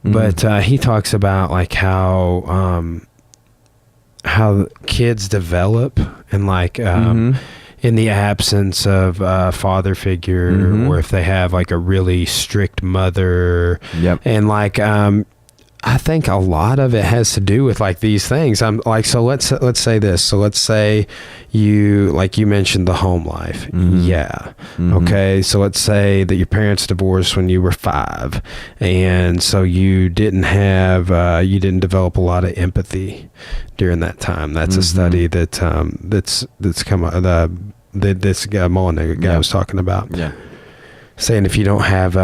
But he talks about, like, how kids develop, and, like, in the absence of a father figure, or if they have, like, a really strict mother. And, like, I think a lot of it has to do with, like, these things. I'm like, so let's say this. So let's say you mentioned the home life. Okay. So let's say that your parents divorced when you were 5, and so you didn't develop a lot of empathy during that time. That's a study that's come out, that this guy Molyneux guy was talking about. Saying if you don't have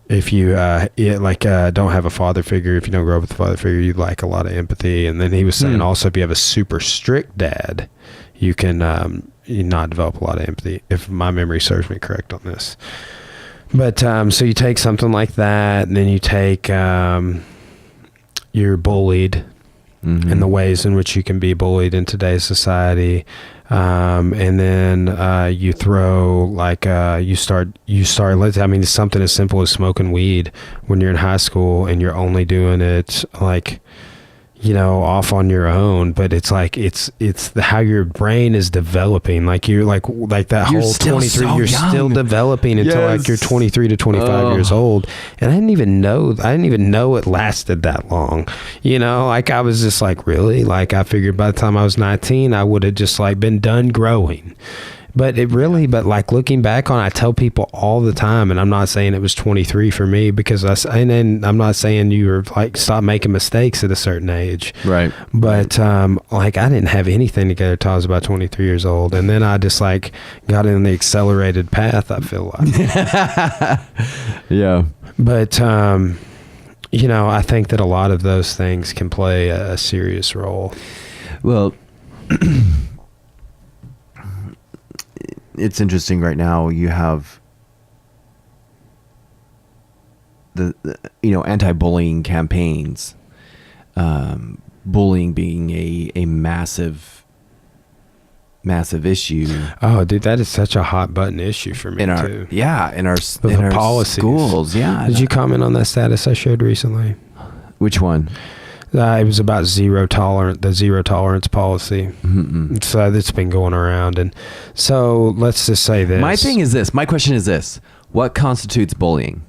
if you don't have a father figure, if you don't grow up with a father figure, you lack a lot of empathy. And then he was saying also, if you have a super strict dad, you can not develop a lot of empathy, if my memory serves me correct on this. But so you take something like that, and then you take you're bullied, and the ways in which you can be bullied in today's society. And then you throw, like, you start, something as simple as smoking weed when you're in high school, and you're only doing it, like, off on your own. But it's like, it's how your brain is developing. Like, you're like that you're whole 23, so you're young. still developing until like you're 23 to 25 years old. And I didn't even know it lasted that long. Like, I was just like, really? Like, I figured by the time I was 19, I would have just, like, been done growing. But like looking back on, I tell people all the time, and I'm not saying it was 23 for me, because and I'm not saying you were like, stop making mistakes at a certain age. Right. But like I didn't have anything together till I was about 23 years old. And then I just like got in the accelerated path, I feel like. Yeah. But, you know, I think that a lot of those things can play a serious role. Well, it's interesting right now. You have the anti-bullying campaigns, bullying being a massive issue. Oh, dude, that is such a hot button issue for me in our too. in our policies. schools. Yeah. Did you comment on that status I showed recently? Which one? It was about the zero tolerance policy. Mm-mm. So that's been going around, and so let's just say this. My question is this: what constitutes bullying?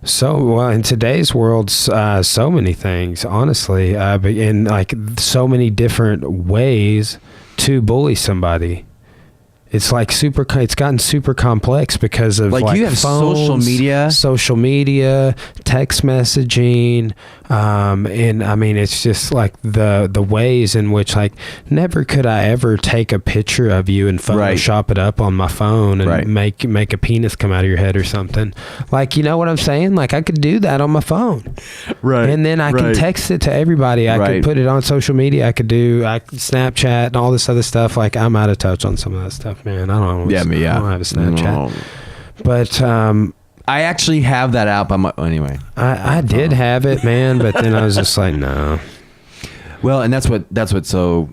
So, well, in today's world, so many things, honestly, but in like so many different ways to bully somebody. It's like it's gotten super complex because of like you have phones, social media, text messaging, and I mean it's just like the ways in which like never could I ever take a picture of you and Photoshop it up on my phone and make a penis come out of your head or something. Like, you know what I'm saying? Like I could do that on my phone, right? And then I can text it to everybody. I could put it on social media. I could Snapchat and all this other stuff. Like I'm out of touch on some of that stuff. Man, I don't have a Snapchat. No. But I actually have that app on my anyway. I did have it, man, but then I was just like, no. Well, and that's what's so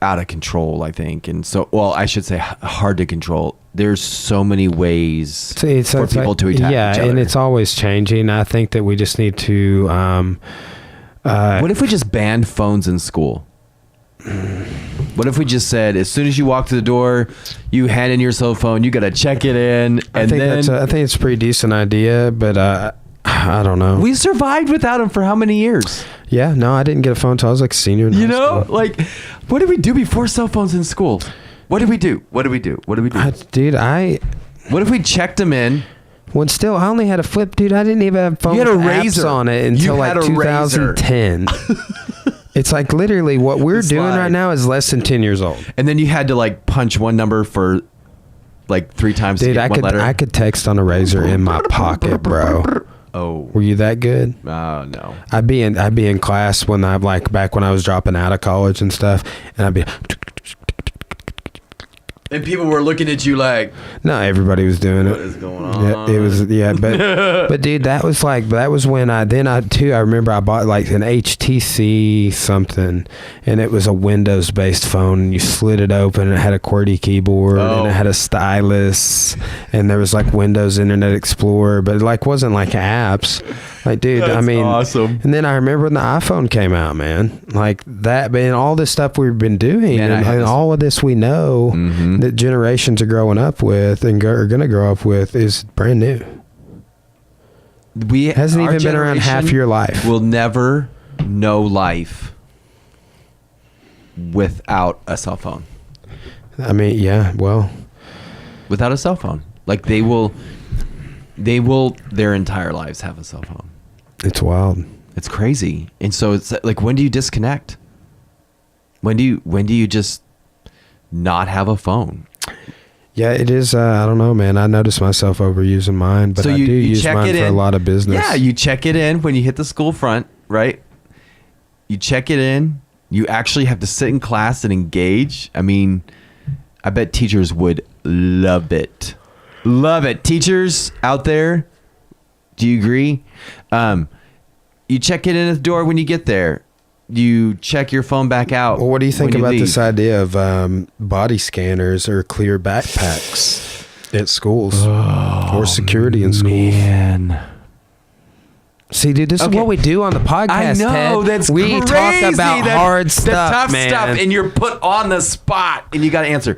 out of control, I think, and so I should say hard to control. There's so many ways for people to attack each other. And it's always changing. I think that we just need to. What if we just banned phones in school? What if we just said, as soon as you walk to the door, you hand in your cell phone, you got to check it in, and I think it's a pretty decent idea, but I don't know. We survived without them for how many years? Yeah, no, I didn't get a phone until I was like a senior in high school. Like, what did we do before cell phones in school? What did we do? What if we checked them in? When still, I only had a flip, dude. I didn't even have phone apps on it until like 2010. It's like literally what we're doing right now is less than 10 years old. And then you had to like punch one number for like 3 times to get one letter. I could text on a razor in my pocket, bro. Oh, were you that good? No. I'd be in class when back when I was dropping out of college and stuff, and I'd be. And people were looking at you like, no, everybody was doing it. What is going on? Yeah, it was, but dude, that was when I remember I bought like an HTC something, and it was a Windows based phone, and you slid it open and it had a QWERTY keyboard and it had a stylus, and there was like Windows Internet Explorer, but it like wasn't like apps. Like, dude, that's awesome. And then I remember when the iPhone came out, man, like that, and all this stuff we've been doing, and all of this we know that generations are growing up with and are going to grow up with is brand new. Hasn't even been around half your life. We'll never know life without a cell phone. I mean, yeah, well, without a cell phone, like they will their entire lives have a cell phone. It's wild. It's crazy. And so it's like, when do you disconnect? When do you just not have a phone? Yeah, it is. I don't know, man. I notice myself overusing mine, but I do use mine for a lot of business. Yeah, you check it in when you hit the school front, right? You check it in. You actually have to sit in class and engage. I mean, I bet teachers would love it. Love it. Teachers out there, do you agree? You check it in at the door when you get there. You check your phone back out. Well, what do you think about this idea of body scanners or clear backpacks at schools or security in schools? Man. See, dude, this is what we do on the podcast. I know, Ted. that's we crazy. Talk about hard stuff, the tough man. stuff, and you're put on the spot, and you got to answer.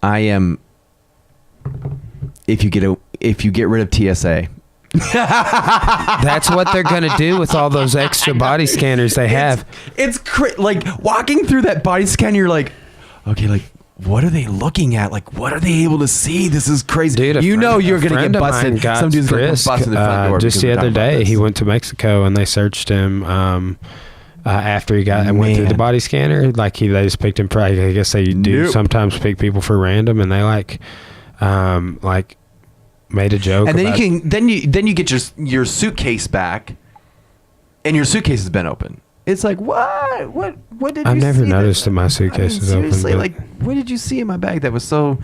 I am. If you get rid of TSA, That's what they're going to do with all those extra body scanners they have. It's like walking through that body scan, you're like, okay, like, what are they looking at? Like, what are they able to see? This is crazy. Dude, you're going to get busted. Some dude's going to get busted in the front door. Just the other day, he went to Mexico and they searched him after he went through the body scanner. Like, they just picked him for, I guess they do sometimes pick people for random, and they made a joke. And then you get your suitcase back, and your suitcase has been open. It's like, what did you see? I've never noticed that my suitcase is open. Seriously, like, what did you see in my bag that was so...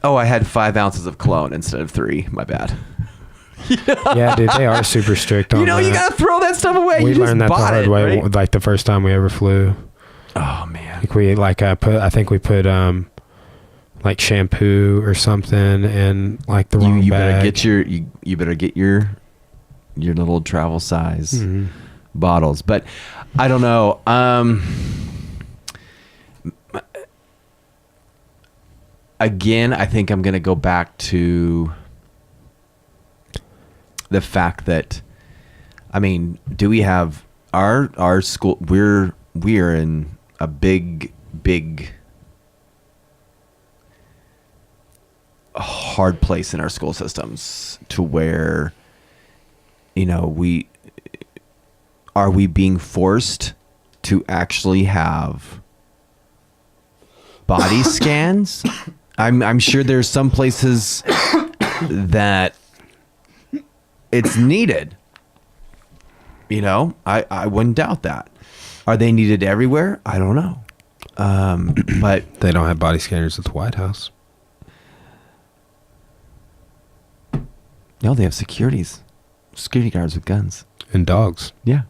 Oh, I had 5 ounces of cologne instead of 3. My bad. Yeah, dude, they are super strict on that. You got to throw that stuff away. We learned that the hard way, right? like the first time we ever flew. Oh, man. I think we put like shampoo or something in like the wrong bag. You better get your little travel size bottles. But I don't know. Again, I think I'm going to go back to the fact that, I mean, do we have our school? We're in a big hard place in our school systems to where, we being forced to actually have body scans. I'm sure there's some places that it's needed. I wouldn't doubt that. Are they needed everywhere? I don't know. But they don't have body scanners at the White House. No, they have security guards with guns. And dogs. Yeah.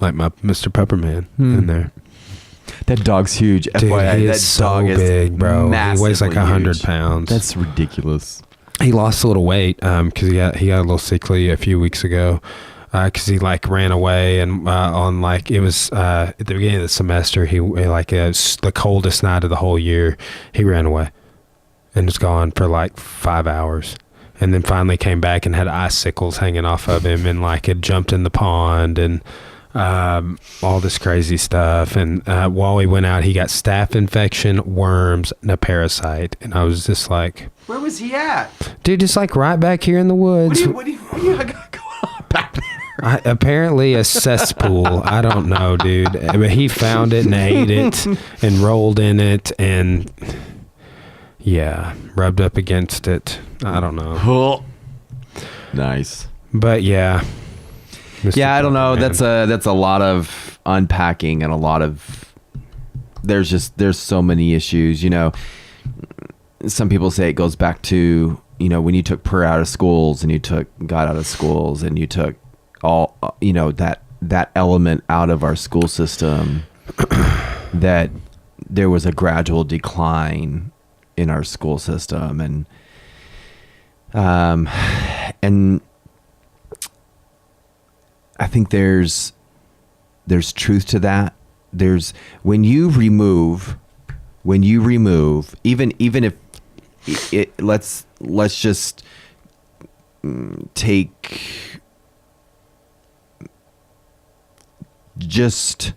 Like my Mr. Pepperman in there. That dog's huge. Dude, FYI, he is so big, bro. He weighs like 100 pounds. That's ridiculous. He lost a little weight because he got a little sickly a few weeks ago because he ran away and on it was at the beginning of the semester the coldest night of the whole year he ran away and was gone for 5 hours. And then finally came back and had icicles hanging off of him and had jumped in the pond and all this crazy stuff. And while he went out, he got staph infection, worms, and a parasite. And I was just like... Where was he at? Dude, just right back here in the woods. What do you got going on back there? Apparently a cesspool. I don't know, dude. But he found it and ate it and rolled in it and... Yeah, rubbed up against it. I don't know. Nice. But yeah. I don't know. That's a lot of unpacking and a lot of there's so many issues, Some people say it goes back to, when you took prayer out of schools and you took God out of schools and you took all, that element out of our school system, that there was a gradual decline in our school system and I think there's truth to that. There's when you remove even if it let's just take just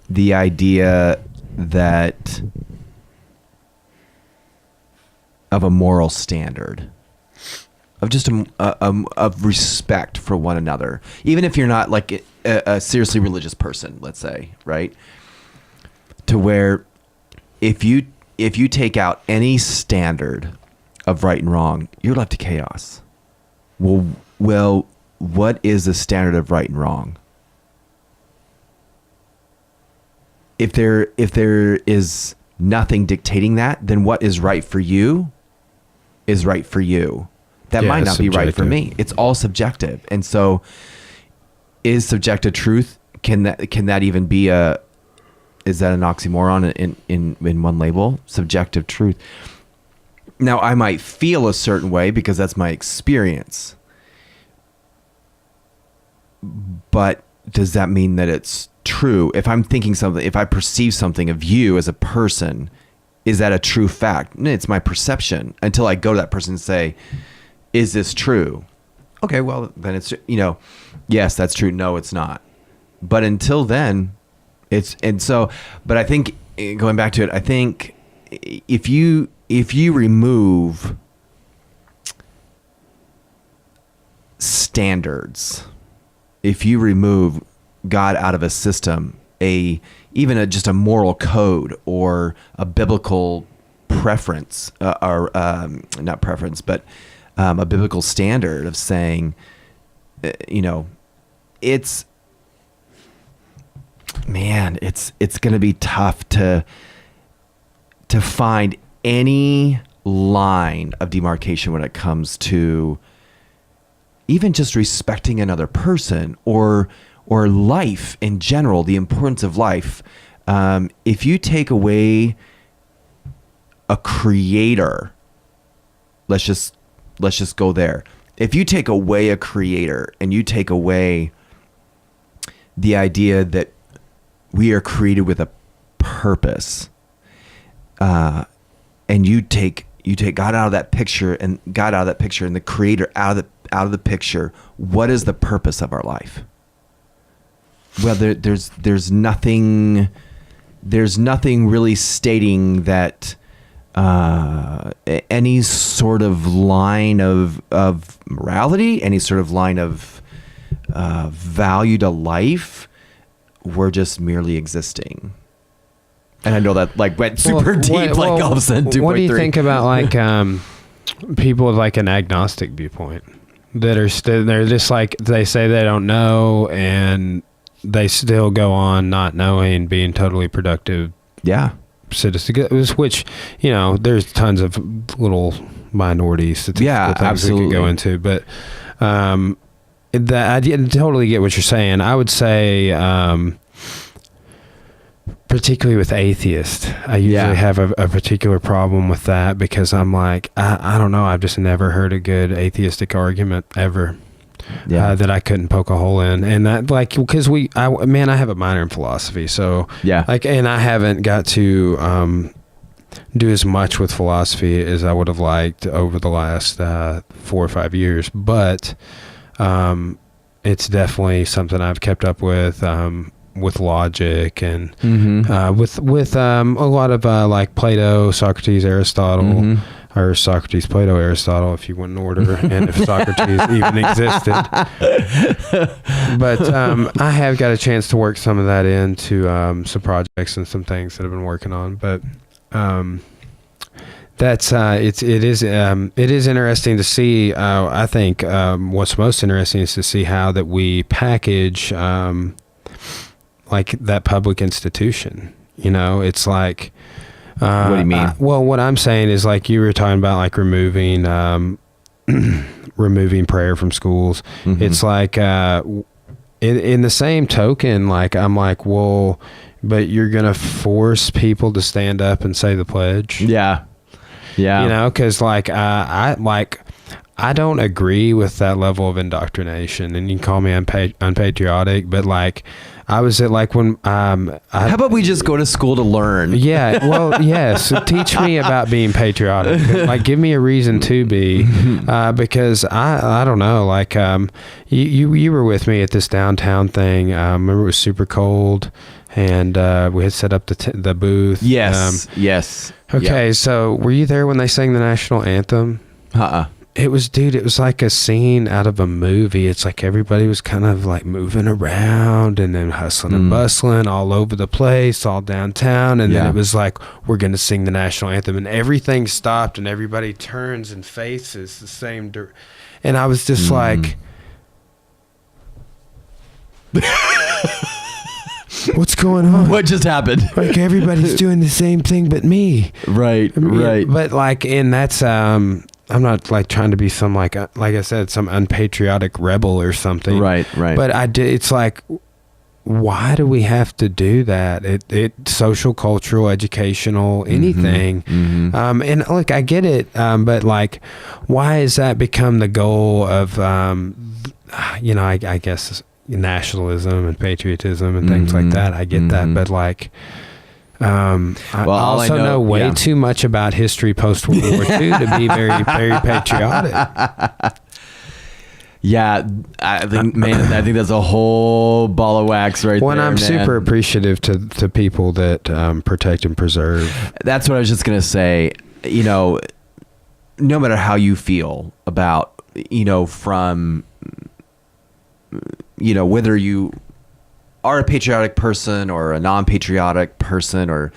the idea that of a moral standard, of just of respect for one another, even if you're not a seriously religious person, let's say, right? To where if you take out any standard of right and wrong, you're left to chaos. Well, what is the standard of right and wrong? If there is nothing dictating that, then what is right for you is right for you. That might not be right for me. It's all subjective. And so is subjective truth, can that even be is that an oxymoron in one label? Subjective truth. Now I might feel a certain way because that's my experience. But does that mean that it's true? If I'm thinking something, if I perceive something of you as a person, is that a true fact? It's my perception until I go to that person and say, is this true? Okay, well, then it's, yes, that's true. No, it's not. But until then, but I think, going back to it, I think if you remove standards, if you remove God out of a system, just a moral code or a biblical preference, or not preference, but a biblical standard of saying, it's going to be tough to find any line of demarcation when it comes to even just respecting another person or life in general, the importance of life. If you take away a creator, let's just go there. If you take away a creator and you take away the idea that we are created with a purpose, and you take God out of that picture and the creator out of the picture, what is the purpose of our life? Well, there's nothing really stating that any sort of line of morality, any sort of line of value to life. We're just merely existing. And I know that went super deep, all of a sudden 2.3. What do you think about people with an agnostic viewpoint that are they're just they say they don't know and they still go on not knowing, being totally productive citizens, which, there's tons of little minority statistical things we could go into, but I totally get what you're saying. I would say, particularly with atheists, I usually have a particular problem with that because I'm I don't know. I've just never heard a good atheistic argument ever that I couldn't poke a hole in. And that because I have a minor in philosophy. So and I haven't got to do as much with philosophy as I would have liked over the last 4 or 5 years. But it's definitely something I've kept up with logic and with a lot of Plato, Socrates, Aristotle, or Socrates, Plato, Aristotle, if you went in order, and if Socrates even existed. But I have got a chance to work some of that into some projects and some things that I've been working on. But that's it is interesting to see. I think what's most interesting is to see how that we package that public institution. It's what do you mean? What I'm saying is you were talking about removing prayer from schools. It's in the same token, I'm well, but you're gonna force people to stand up and say the pledge. Yeah. Because I don't agree with that level of indoctrination, and you can call me unpatriotic, but I was at when how about we just go to school to learn? Yeah, well, yes. Teach me about being patriotic. Give me a reason to be, because I don't know. You were with me at this downtown thing. Remember it was super cold, and we had set up the booth. Yes. Yes. Okay, so were you there when they sang the national anthem? It was like a scene out of a movie. It's everybody was kind of moving around and then hustling and bustling all over the place, all downtown. And then it was we're going to sing the national anthem, and everything stopped and everybody turns and faces the same and I was just what's going on? What just happened? Everybody's doing the same thing but me. Right. But and that's I'm not trying to be some like I said, some unpatriotic rebel or something. Right. But it's why do we have to do that? It social, cultural, educational, anything. And I get it. But why has that become the goal of I guess nationalism and patriotism and things like that? I get that, but I also know way too much about history post World War II to be very, very patriotic. Yeah, I think that's a whole ball of wax right there. I'm super appreciative to people that protect and preserve. That's what I was just gonna say. No matter how you feel about, from, whether you are a patriotic person or a non-patriotic person, or,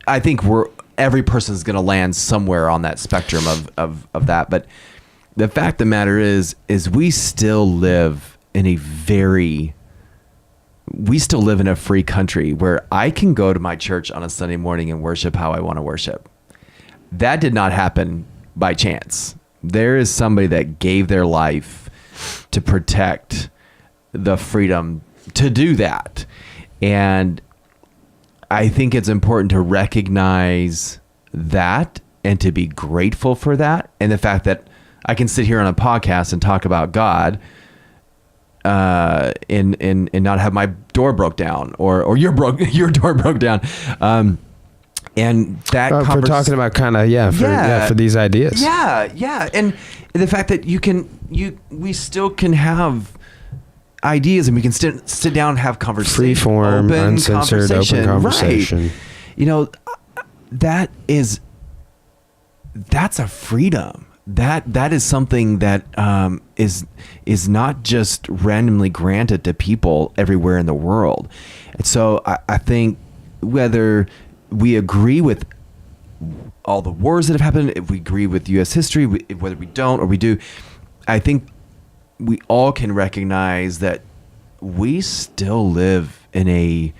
I think every person's gonna land somewhere on that spectrum of that, but. The fact of the matter is we still live in a free country where I can go to my church on a Sunday morning and worship how I want to worship. That did not happen by chance. There is somebody that gave their life to protect the freedom to do that. And I think it's important to recognize that and to be grateful for that. And the fact that I can sit here on a podcast and talk about God, and not have my door broke down or your door broke down, and that for talking about for these ideas, and the fact that we still can have ideas and we can sit down and have conversation, free form, uncensored, open conversation. Right. That's a freedom. That is something that is not just randomly granted to people everywhere in the world. And so I think whether we agree with all the wars that have happened, if we agree with U.S. history, whether we don't or we do, I think we all can recognize that we still live in a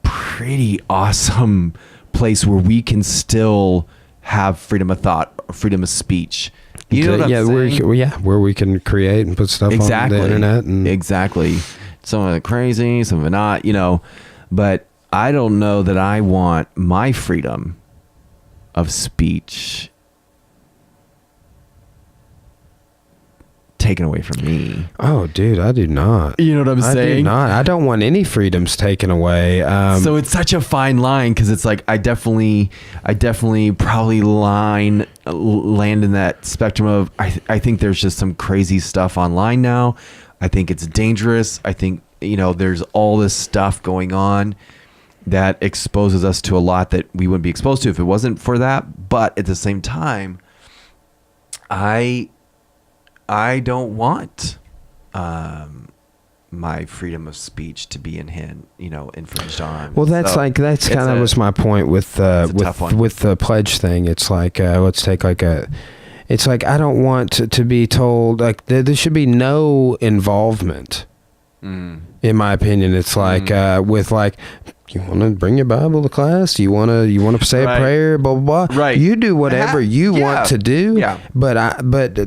pretty awesome place where we can still have freedom of thought, or freedom of speech. You know what I'm saying? Where we can create and put stuff on the internet. And exactly. Some of it crazy, some of it not, But I don't know that I want my freedom of speech taken away from me. Oh, dude, I do not. You know what I'm saying? I do not. I don't want any freedoms taken away. So it's such a fine line, because it's like I definitely probably land in that spectrum of I think there's just some crazy stuff online now. I think it's dangerous. I think there's all this stuff going on that exposes us to a lot that we wouldn't be exposed to if it wasn't for that. But at the same time, I don't want my freedom of speech to be infringed on. Well, that's kind of was my point with the pledge thing. It's like let's take it's like I don't want to be told like there should be no involvement. In my opinion, it's like with like, you want to bring your Bible to class? You want to say a prayer? Blah blah blah. Right. You do whatever you want to do. Yeah. But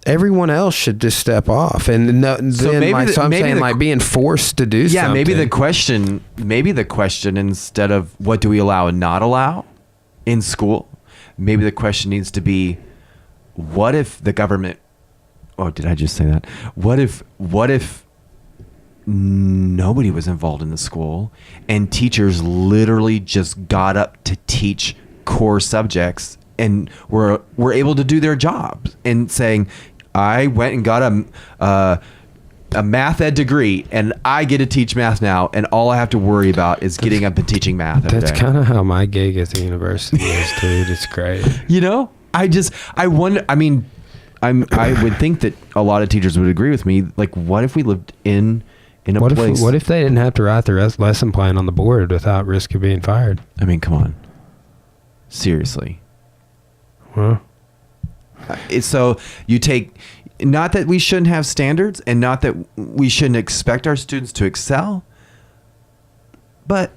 everyone else should just step off. And I'm saying being forced to do something. Yeah. Maybe the question instead of what do we allow and not allow in school, maybe the question needs to be, what if the government? Oh, did I just say that? What if nobody was involved in the school and teachers literally just got up to teach core subjects and were able to do their jobs, and saying, I went and got a math ed degree and I get to teach math now, and all I have to worry about is getting up and teaching math. That's kind of how my gig at the university is, dude. It's great. I wonder, I would think that a lot of teachers would agree with me. Like, what if we lived in a place? What if they didn't have to write their lesson plan on the board without risk of being fired? I mean, come on. Seriously. Huh? So you take, not that we shouldn't have standards and not that we shouldn't expect our students to excel, but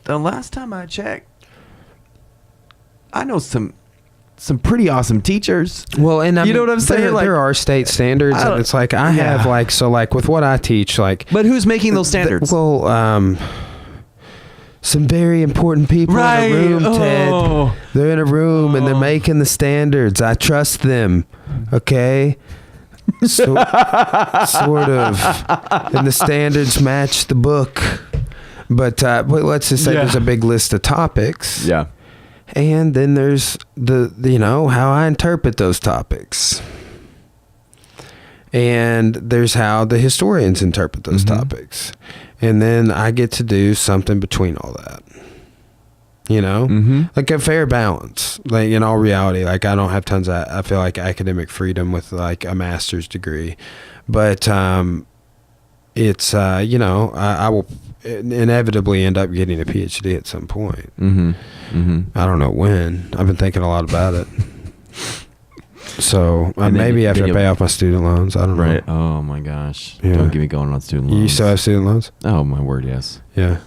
the last time I checked, I know some pretty awesome teachers. Well, and you know what I'm saying? There are state standards, and it's like I have with what I teach, But who's making those standards? Some very important people in a room, Ted. They're in a room and they're making the standards. I trust them. Okay. Sort of. And the standards match the book. But let's just say there's a big list of topics. Yeah. And then there's the how I interpret those topics. And there's how the historians interpret those topics. And then I get to do something between all that. Like a fair balance. Like in all reality, like I don't have tons of, I feel like academic freedom with like a master's degree. But it's, I will inevitably end up getting a PhD at some point. I don't know when. I've been thinking a lot about it. So maybe after I pay off my student loans, I don't know. Right. Oh my gosh. Yeah. Don't get me going on student loans. You still have student loans? Oh my word, yes. Yeah.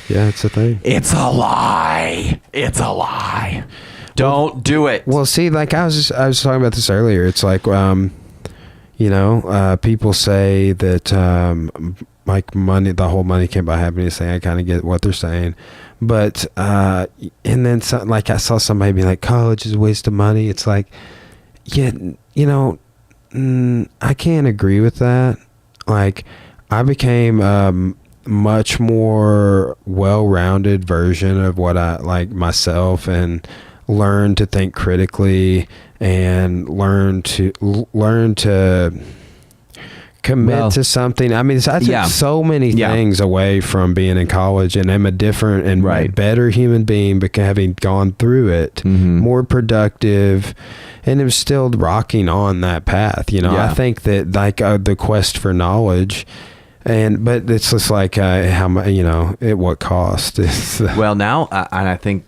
Yeah, it's a thing. It's a lie. It's a lie. Don't do it. Well, see, like I was talking about this earlier. It's like, people say that like money, the whole money can't buy happiness thing. I kind of get what they're saying, but and then like I saw somebody be like, college is a waste of money. It's like, yeah, I can't agree with that. Like, I became much more well-rounded version of what I like myself, and learn to think critically, and learn to commit to something. I mean, I took so many things away from being in college, and I'm a different and a better human being because having gone through it, more productive, and I'm still rocking on that path. I think that like the quest for knowledge. But it's just like how much, at what cost? Well, now, and I think,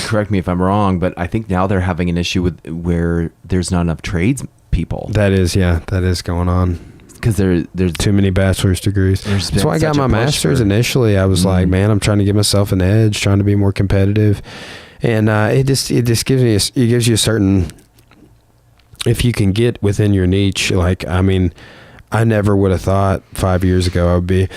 correct me if I'm wrong, but I think now they're having an issue with where there's not enough trades people. That is going on. Because there's too many bachelor's degrees. That's why I got my master's initially. I was like, man, I'm trying to give myself an edge, trying to be more competitive, and it just gives you a certain. If you can get within your niche, like I mean. I never would have thought 5 years ago I would be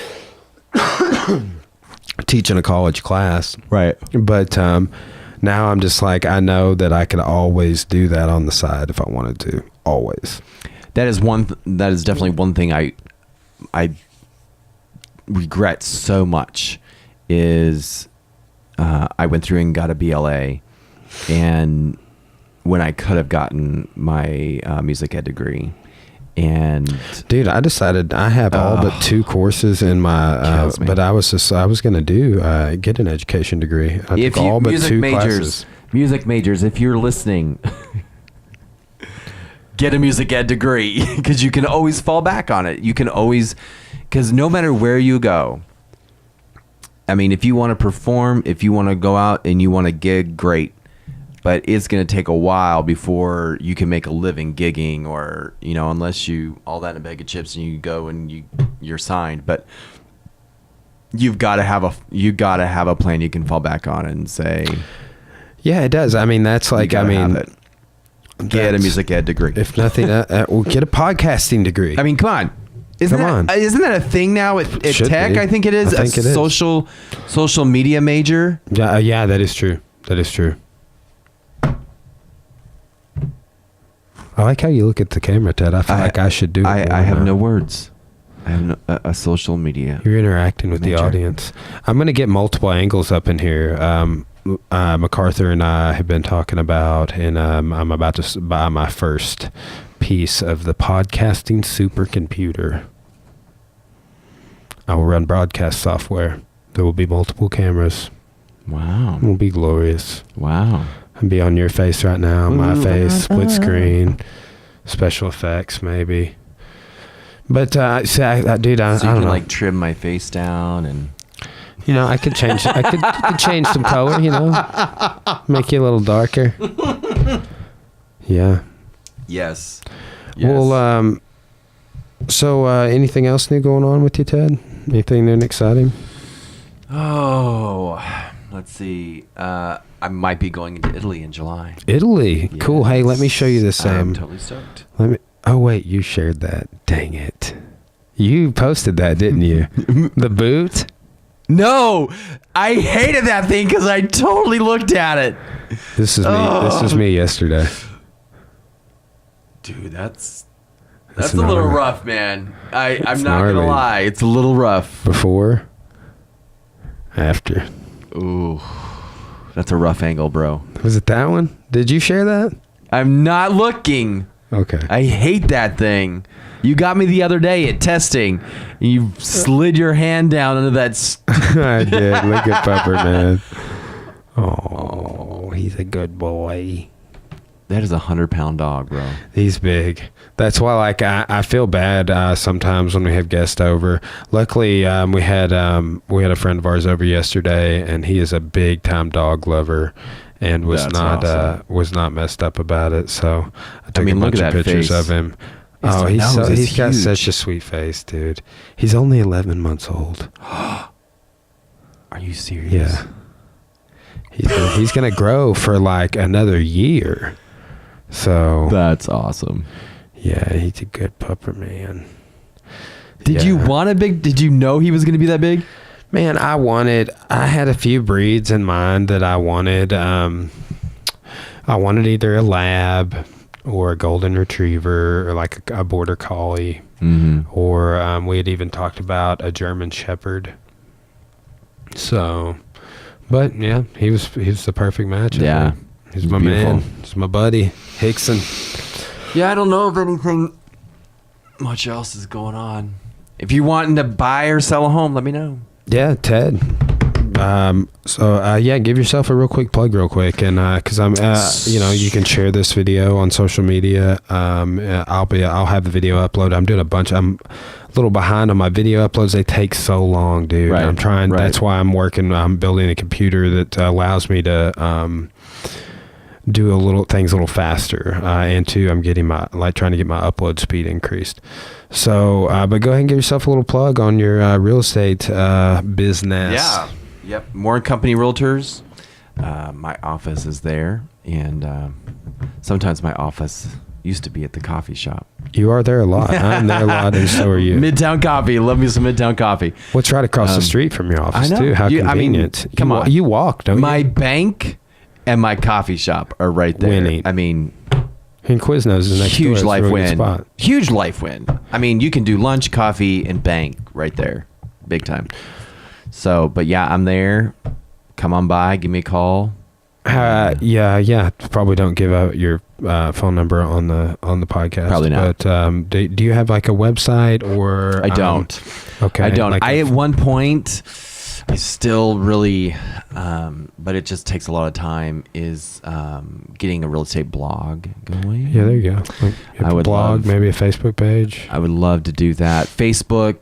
teaching a college class. Right. But now I'm just like, I know that I could always do that on the side if I wanted to. Always. That is definitely one thing I regret so much is I went through and got a BLA, and when I could have gotten my music ed degree. And dude, I decided I have all but 2 courses in my, but I was going to do, get an education degree. I took all but 2 classes. Music majors, if you're listening, get a music ed degree, because you can always fall back on it. You can always, because no matter where you go, I mean, if you want to perform, if you want to go out and you want to gig, great. But it's going to take a while before you can make a living gigging, or, unless you all that in a bag of chips and you go and you're signed. But you've got to have a plan you can fall back on and say, yeah, it does. I mean, that's like, get a music ed degree. If nothing, we'll get a podcasting degree. I mean, come on. Isn't that a thing now at Tech? Be. I think it is. I think it is. Social media major. Yeah, that is true. That is true. I like how you look at the camera, Ted. I feel like I should do it. I have no words. I have a social media. You're interacting with the audience. I'm going to get multiple angles up in here. MacArthur and I have been talking about, and I'm about to buy my first piece of the podcasting supercomputer. I will run broadcast software. There will be multiple cameras. Wow. It will be glorious. Wow. I'll be on your face right now, my face, split screen, special effects maybe. But dude, I don't know. Like trim my face down and. I could change. I could change some color. Make you a little darker. Yeah. Yes. Well, so anything else new going on with you, Ted? Anything new and exciting? Oh, let's see. I might be going into Italy in July. Italy, yes. Cool. Hey, let me show you this. I'm totally stoked. Oh wait, you shared that. Dang it! You posted that, didn't you? The boot. No, I hated that thing because I totally looked at it. This is me. This was me yesterday. Dude, that's a little rough, man. I'm not gonna lie, it's a little rough. Before. after. Ooh, that's a rough angle, bro. Was it that one? Did you share that? I'm not looking. Okay. I hate that thing. You got me the other day at testing. You slid your hand down under that. I did. Look at Pepper, man. Oh, he's a good boy. That is 100-pound dog, bro. He's big. That's why, like, I feel bad sometimes when we have guests over. Luckily, we had a friend of ours over yesterday, and he is a big time dog lover, and was not messed up about it. So I took a bunch of pictures of him. He's got such a sweet face, dude. He's only 11 months old. Are you serious? Yeah. He's gonna grow for like another year. So that's awesome. Yeah, he's a good pupper, man. Did you want a big? Did you know he was going to be that big? Man, I had a few breeds in mind that I wanted. I wanted either a lab or a golden retriever or like a border collie. Mm-hmm. Or we had even talked about a German shepherd. So, but yeah, he was the perfect match. Yeah. He's my man. He's my buddy, Hickson. Yeah, I don't know if anything much else is going on. If you're wanting to buy or sell a home, let me know. Yeah, Ted. Give yourself a real quick plug real quick. And, cause I'm, you can share this video on social media. I'll have the video uploaded. I'm a little behind on my video uploads. They take so long, dude. Right. I'm trying, that's why I'm building a computer that allows me to, do things a little faster. And two, I'm getting trying to get my upload speed increased. So, but go ahead and give yourself a little plug on your real estate business. Yeah. Yep. More Company Realtors. My office is there, and sometimes my office used to be at the coffee shop. You are there a lot. I'm there a lot, and so are you. Midtown Coffee. Love me some Midtown Coffee. What's right across the street from your office, I know. too? How convenient. Come on. You walk, don't you? My bank and my coffee shop are right there. Winning. I mean, and Quiznos is next huge door. life Really win. spot. Huge life win. I mean, you can do lunch, coffee, and bank right there. Big time. So, but yeah, I'm there. Come on by. Give me a call. Yeah. Probably don't give out your phone number on the podcast. Probably not. But do you have like a website or? I don't. Okay. I don't. Like at one point, I still really, but it just takes a lot of time, is getting a real estate blog going. Yeah, there you go. Like, you have I a would blog, love- maybe a Facebook page. I would love to do that. Facebook,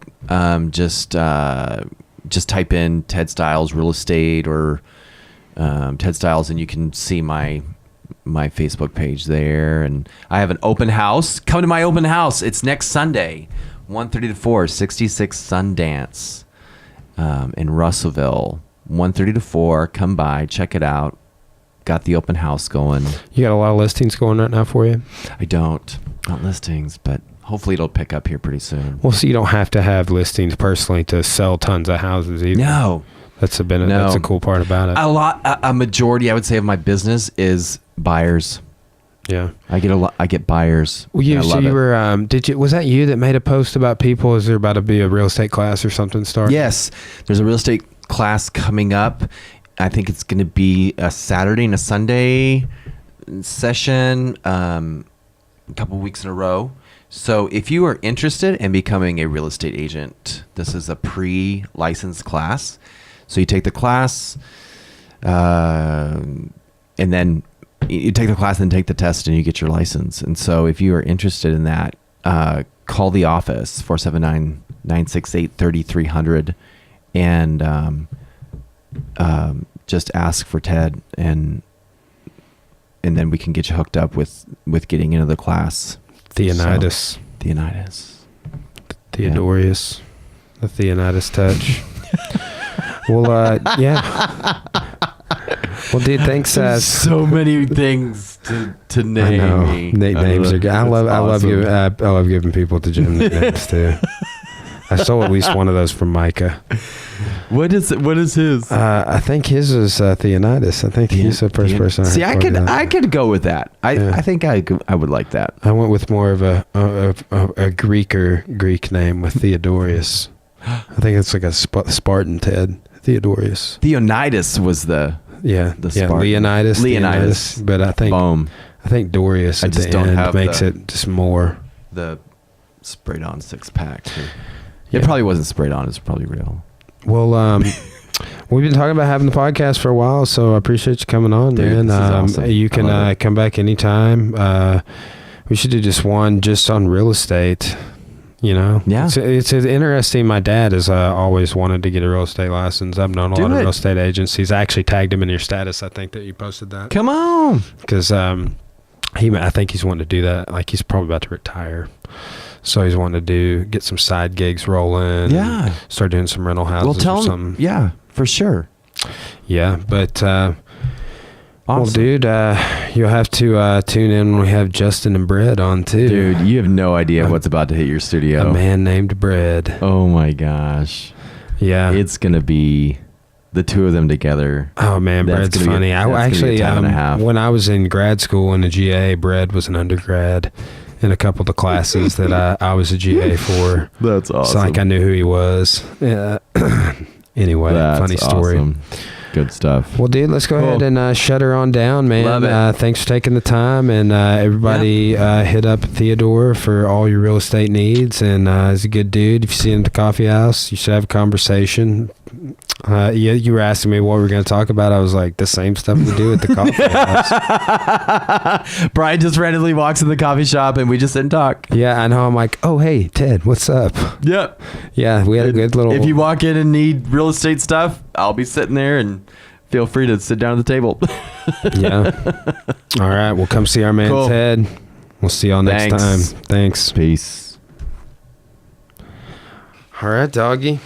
just type in Ted Stiles Real Estate or Ted Stiles, and you can see my Facebook page there. And I have an open house. Come to my open house. It's next Sunday, 1:30 to 4, 66 Sundance in Russellville, 1:30 to 4. Come by, check it out. Got the open house going. You got a lot of listings going right now for you? I don't. Not listings, but hopefully it'll pick up here pretty soon. Well, so you don't have to have listings personally to sell tons of houses either. No. That's that's a cool part about it. A majority, I would say, of my business is buyers. Yeah. I get buyers. Well, was that you that made a post about people? Is there about to be a real estate class or something starting? Yes. There's a real estate class coming up. I think it's going to be a Saturday and a Sunday session, a couple weeks in a row. So if you are interested in becoming a real estate agent, this is a pre-licensed class. So you take the class, and then you take the class and take the test, and you get your license. And so if you are interested in that, call the office, 479-968-3300, and just ask for Ted, and then we can get you hooked up with getting into the class. Theonidas. Theodorius. The Theonidas touch. Well, yeah. Well, dude, thanks. So many things to name. I know. Me. Names are good. I love awesome. I love giving people to Jim nicknames too. I stole at least one of those from Micah. What is his? I think his is Theonidas. I think he's the first person. See, I could go with that. I think I would like that. I went with more of a Greek name with Theodorus. I think it's like a Spartan Ted. Theodorus. Leonidas was the Spartan. Leonidas. But I think Dorius at the end makes it just more. The sprayed on 6-pack. It probably wasn't sprayed on. It's probably real. Well, we've been talking about having the podcast for a while, so I appreciate you coming on, dude, man. This is awesome. You can come back anytime. We should do just one just on real estate. You know, yeah, it's interesting. My dad has always wanted to get a real estate license. I've known a lot of real estate agencies. I actually tagged him in your status. I think that you posted that. Come on, because I think he's wanting to do that. Like he's probably about to retire, so he's wanting to get some side gigs rolling. Yeah, start doing some rental houses or something. Yeah, for sure. Yeah, but awesome. Well, dude, you'll have to tune in when we have Justin and Brett on too. Dude, you have no idea what's about to hit your studio. A man named Brett. Oh my gosh. Yeah, it's gonna be the two of them together. Oh man, Brett's funny. I actually, when I was in grad school in the GA, Brett was an undergrad in a couple of the classes that I was a GA for. That's awesome. So like I knew who he was. Yeah. Anyway, funny story. Awesome. Good stuff. Well, dude, let's go ahead and shut her on down, man. Love it. Thanks for taking the time, and everybody hit up Theodore for all your real estate needs. And he's a good dude. If you see him at the coffee house, you should have a conversation. You were asking me what we're going to talk about. I was like, the same stuff we do at the coffee house. Brian just randomly walks in the coffee shop, and we just sit and talk. Yeah, I know. I'm like, oh, hey, Ted, what's up? Yep. Yeah, we had a good little... If you walk in and need real estate stuff, I'll be sitting there, and feel free to sit down at the table. Yeah. All right. Well, come see our man, Ted. We'll see y'all next time. Thanks. Peace. All right, doggy.